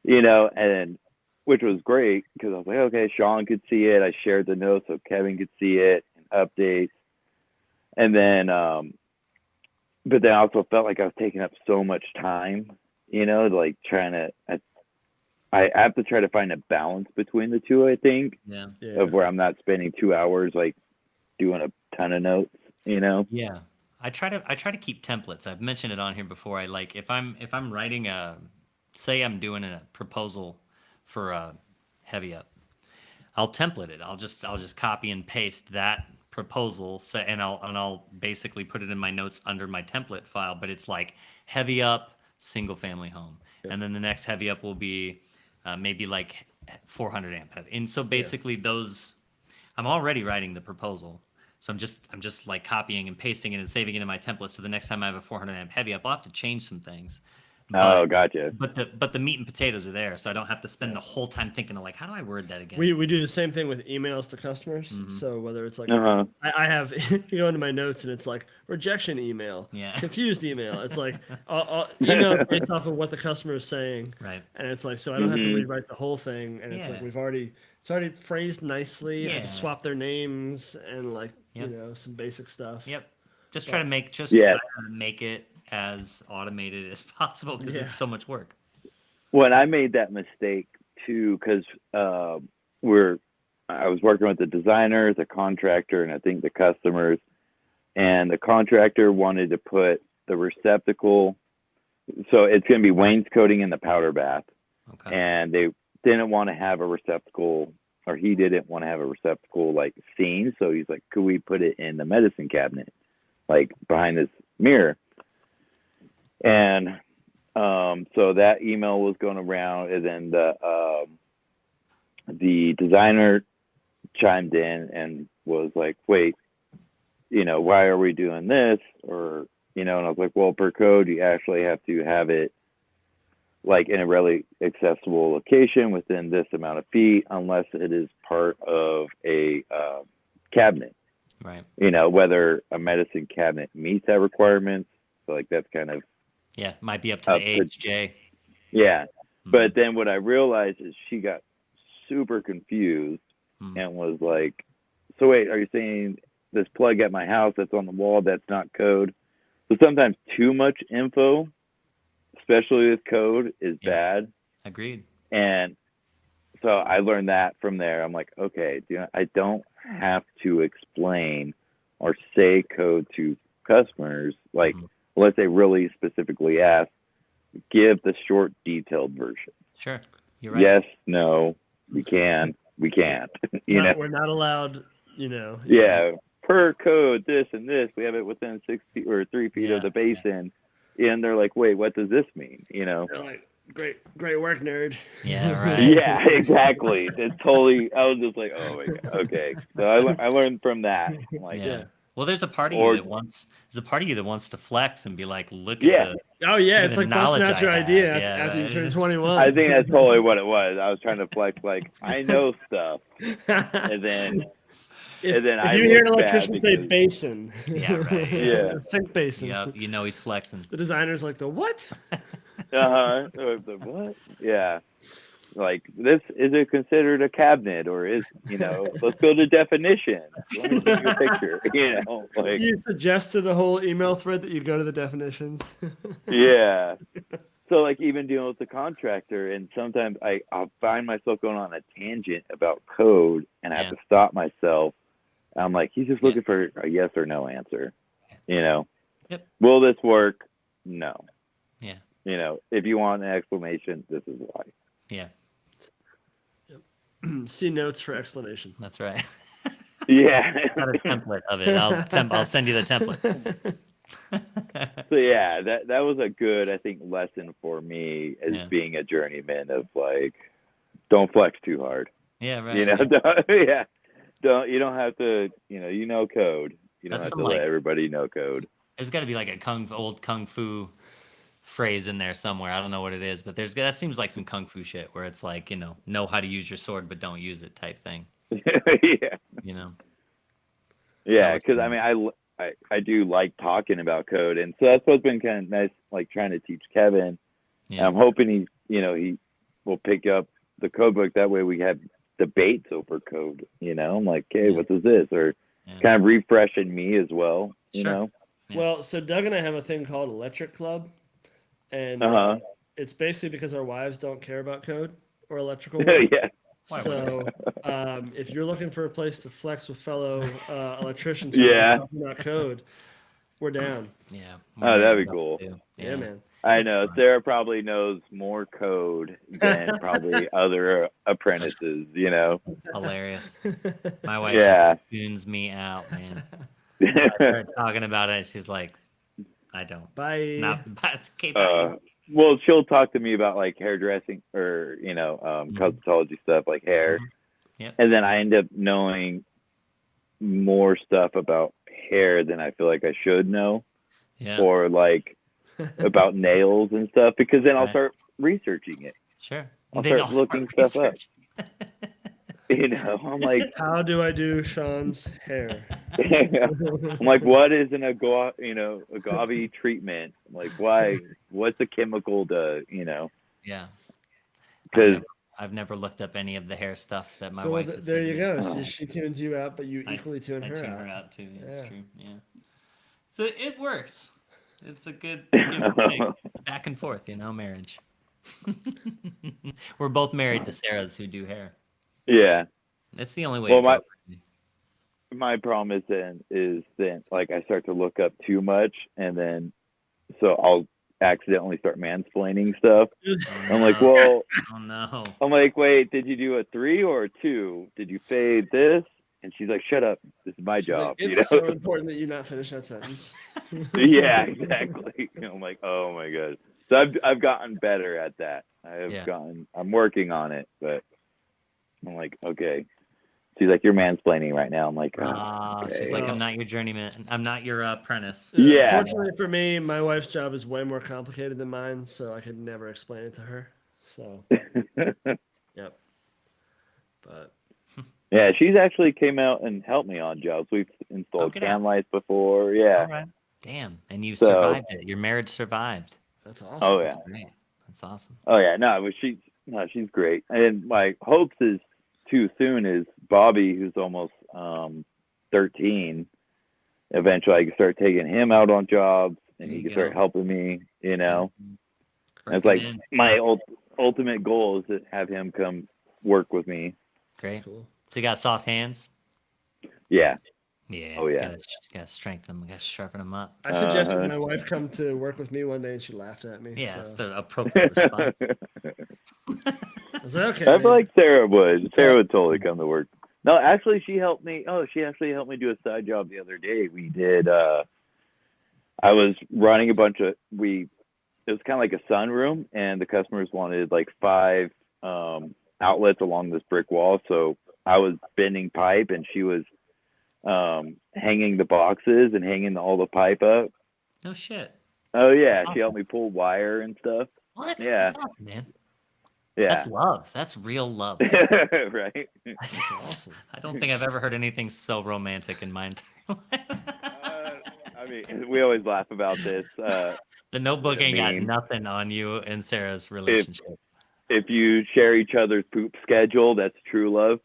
you know, and which was great because I was like, okay, Sean could see it. I shared the notes so Kevin could see it and updates. And then, but then I also felt like I was taking up so much time, you know, like trying to, I have to try to find a balance between the two, I think, Yeah. of where I'm not spending 2 hours like doing a ton of notes, you know? Yeah. I try to keep templates. I've mentioned it on here before. I like if I'm writing say I'm doing a proposal for a heavy up, I'll template it. I'll just copy and paste that proposal, and I'll basically put it in my notes under my template file. But it's like heavy up, single family home, and then the next heavy up will be maybe like 400 amp heavy. And so basically those, I'm already writing the proposal. So I'm just like copying and pasting it and saving it in my template. So the next time I have a 400 amp heavy up, I'll have to change some things. Oh, gotcha. But the meat and potatoes are there, so I don't have to spend the whole time thinking of like, how do I word that again? we do the same thing with emails to customers. So whether it's like Uh-huh. I have you go into my notes and it's like rejection email, confused email. It's like I'll email based off of what the customer is saying, Right. and it's like, so I don't have to rewrite the whole thing, and it's like it's already phrased nicely. I just swap their names and like you know, some basic stuff. Yep. Just try to make it as automated as possible because it's so much work. When I made that mistake too, because I was working with the designer, the contractor, and I think the customers, and the contractor wanted to put the receptacle, so it's going to be wainscoting in the powder bath, and they didn't want to have a receptacle, or he didn't want to have a receptacle like seen, so he's like, could we put it in the medicine cabinet, like behind this mirror? And so that email was going around, and then the designer chimed in and was like, wait, you know, why are we doing this? Or, you know, and I was like, well, per code, you actually have to have it like in a really accessible location within this amount of feet, unless it is part of a cabinet. Right. You know, whether a medicine cabinet meets that requirement. So like that's kind of, might be up to the age, Jay. Yeah. But then what I realized is she got super confused and was like, so wait, are you saying this plug at my house that's on the wall, that's not code? So sometimes too much info, especially with code, is bad. Agreed. And so I learned that from there. I'm like, okay, I don't have to explain or say code to customers. Like, unless they really specifically ask, give the short, detailed version. Sure. You're right. Yes, no, we can, we can't. We're not allowed, you know. Yeah, per code, this and this, we have it within 6 feet or 3 feet of the basin. And they're like, wait, what does this mean? You know? They're like, great work, nerd. Yeah, right. Yeah, exactly. It's totally, I was just like, oh my God, okay. So I learned from that. I'm like, Well, there's a part of you that wants to flex and be like, look at the it's like busting out your idea after you turn 21. I think that's totally what it was. I was trying to flex, like, I know stuff. And then if I you hear an electrician say basin. Yeah, right. Yeah. Sink basin. Yep, you know he's flexing. The designer's like, the what? The what? Yeah. Like, this, is it considered a cabinet, or is, you know, let's go to definition. Let me take you a picture, you know, like. You suggest to the whole email thread that you go to the definitions. Yeah. So, like, even dealing with the contractor, and sometimes I'll find myself going on a tangent about code, and I have to stop myself. I'm like, he's just looking for a yes or no answer, you know. Yep. Will this work? no. Yeah. You know, if you want an explanation, this is why. Yeah. See notes for explanation. That's right. Yeah. Got a template of it. I'll send you the template. So yeah, that was a good, I think, lesson for me as Yeah. being a journeyman of like, don't flex too hard. Yeah, right. You know, right. you don't have to, you know code. You don't That's have some to let like everybody know code. there's got to be like a old kung fu phrase in there somewhere. I don't know what it is, but that seems like some kung fu shit where it's like, know how to use your sword but don't use it type thing. Yeah. You know. Yeah, because I mean, I do like talking about code, and so that's what's been kind of nice, like trying to teach Kevin. Yeah. I'm hoping he will pick up the code book. That way we have debates over code. I'm like, hey, what is this? Or kind of refreshing me as well. You know. Yeah. Well, so Doug and I have a thing called Electric Club, and it's basically because our wives don't care about code or electrical work. Yeah. So if you're looking for a place to flex with fellow electricians talking about code, we're down. Yeah. Oh, that'd be cool. Yeah, man. I know. Fun. Sarah probably knows more code than probably other apprentices, It's hilarious. My wife just tunes me out, man. I start talking about it, she's like, I don't. Bye. Okay, bye. Well, she'll talk to me about like hairdressing or, cosmetology stuff like hair. Yep. And then I end up knowing more stuff about hair than I feel like I should know. Yeah. Or like about nails and stuff, because then I'll start reaching it. Sure. I'll start looking stuff up. I'm like, how do I do Sean's hair? I'm like, what is an agave treatment? I'm like, why? What's the chemical to, Yeah. Because I've never looked up any of the hair stuff that my so wife has there you me. go. So she tunes you out, but you equally tune her out. I tune her out too. Yeah, it's true. Yeah. So it works. It's a good thing. It's back and forth, marriage. We're both married to Sarahs who do hair. Yeah. That's the only way. Well, my problem is then like I start to look up too much, and then so I'll accidentally start mansplaining stuff. I'm like, well, oh no. I'm like, wait, did you do a 3 or a 2? Did you fade this? And she's like, shut up. This is my job. Like, it's so important that you not finish that sentence. Yeah, exactly. I'm like, oh my God. So I've gotten better at that. I'm working on it, but I'm like, okay. She's like, you're mansplaining right now. I'm like, okay. She's like, I'm not your journeyman. I'm not your apprentice. Yeah. Fortunately for me, my wife's job is way more complicated than mine, so I could never explain it to her. So, yep. But yeah, she's actually came out and helped me on jobs. We've installed can lights before. Yeah. All right. Damn. And you survived it. Your marriage survived. That's awesome. Oh, yeah. That's great. That's awesome. Oh, yeah. No, she's great. And my hopes is too soon is Bobby, who's almost 13. Eventually, I can start taking him out on jobs, and he can start helping me. And it's like my ultimate goal is to have him come work with me. Great. Cool. So you got soft hands? Yeah. Yeah. Oh yeah. Gotta strengthen them. Gotta sharpen them up. I suggested my wife come to work with me one day, and she laughed at me. Yeah, so. it's the appropriate response. I was like, okay. I feel like Sarah would. Sarah would totally come to work. No, actually, she helped me. Oh, she actually helped me do a side job the other day. We did. I was running a bunch of. It was kind of like a sunroom, and the customers wanted like 5 outlets along this brick wall. So I was bending pipe, and she was hanging the boxes and hanging all the pipe up. No shit. Oh yeah, she helped me pull wire and stuff. What? Yeah. That's awesome, man. Yeah. That's love. That's real love. Right. That's awesome. I don't think I've ever heard anything so romantic in my entire life. I mean, we always laugh about this. The Notebook ain't got nothing on you and Sarah's relationship. If you share each other's poop schedule, that's true love.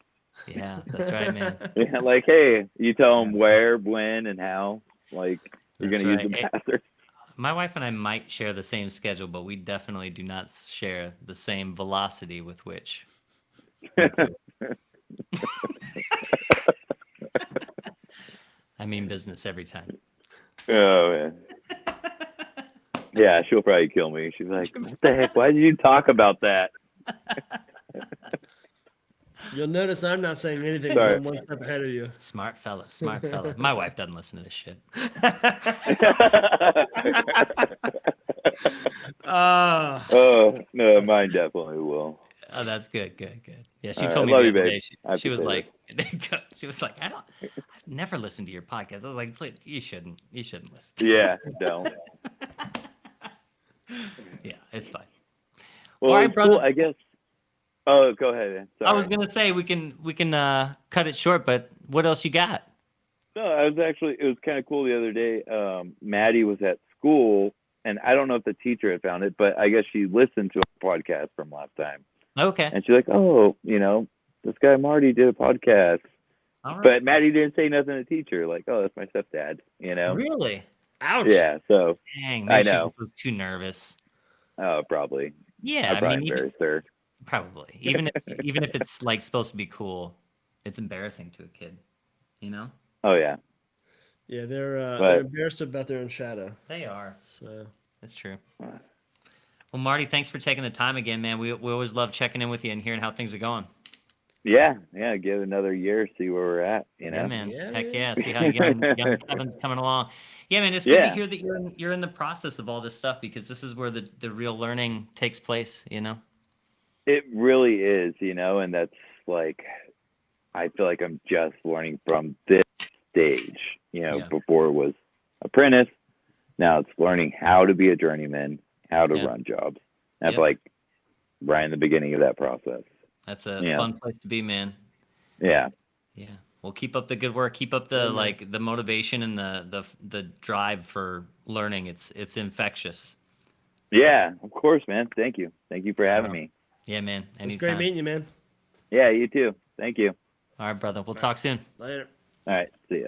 Yeah, that's right, man. Yeah, like, hey, you tell them where, when, and how. Like, you're going to use the bathroom. My wife and I might share the same schedule, but we definitely do not share the same velocity with which. I mean business every time. Oh, man. Yeah, she'll probably kill me. She's like, what the heck? Why did you talk about that? You'll notice I'm not saying anything because Sorry. I'm one step ahead of you. Smart fella, smart fella. My wife doesn't listen to this shit. Oh, no, mine definitely will. Oh, that's good, good, good. Yeah, she All told right, me love the you, other babe. day. I She was appreciate like, she was like, I've never listened to your podcast. I was like, please, you shouldn't listen. Yeah, don't. Yeah, it's fine. Well, All right, it's brother. cool, I guess. Oh, go ahead, man. Sorry. I was gonna say we can cut it short, but what else you got? No, it was kind of cool the other day. Maddie was at school, and I don't know if the teacher had found it, but I guess she listened to a podcast from last time. Okay. And she's like, oh, this guy Marty did a podcast. All right. But Maddie didn't say nothing to the teacher. Like, oh, that's my stepdad, Really? Ouch. Yeah, so, Dang, I maybe she know. just was too nervous. oh, probably. Yeah, I'd probably even, embarrass her. probably. Even if it's like supposed to be cool, it's embarrassing to a kid. Oh, yeah. Yeah, they're But- embarrassed about their own shadow. They are. So That's true. Well, Marty, thanks for taking the time again, man. We always love checking in with you and hearing how things are going. Yeah, give it another year, see where we're at, Yeah, man. Yeah, Heck man. yeah. See how young Kevin's coming along. Yeah, man. It's good to Yeah. hear that you're in the process of all this stuff because this is where the real learning takes place. It really is, and that's like, I feel like I'm just learning from this stage. Yeah. Before it was apprentice, now it's learning how to be a journeyman, how to Yeah. run jobs. That's Yep. like right in the beginning of that process. That's a Yeah. fun place to be, man. Yeah. Yeah. Well, keep up the good work. Keep up the the motivation and the drive for learning. It's infectious. Yeah, of course, man. Thank you for having me. Yeah, man. it's Anytime. great meeting you, man. Yeah, you too. Thank you. All right, brother. We'll talk soon. Later. All right, see ya.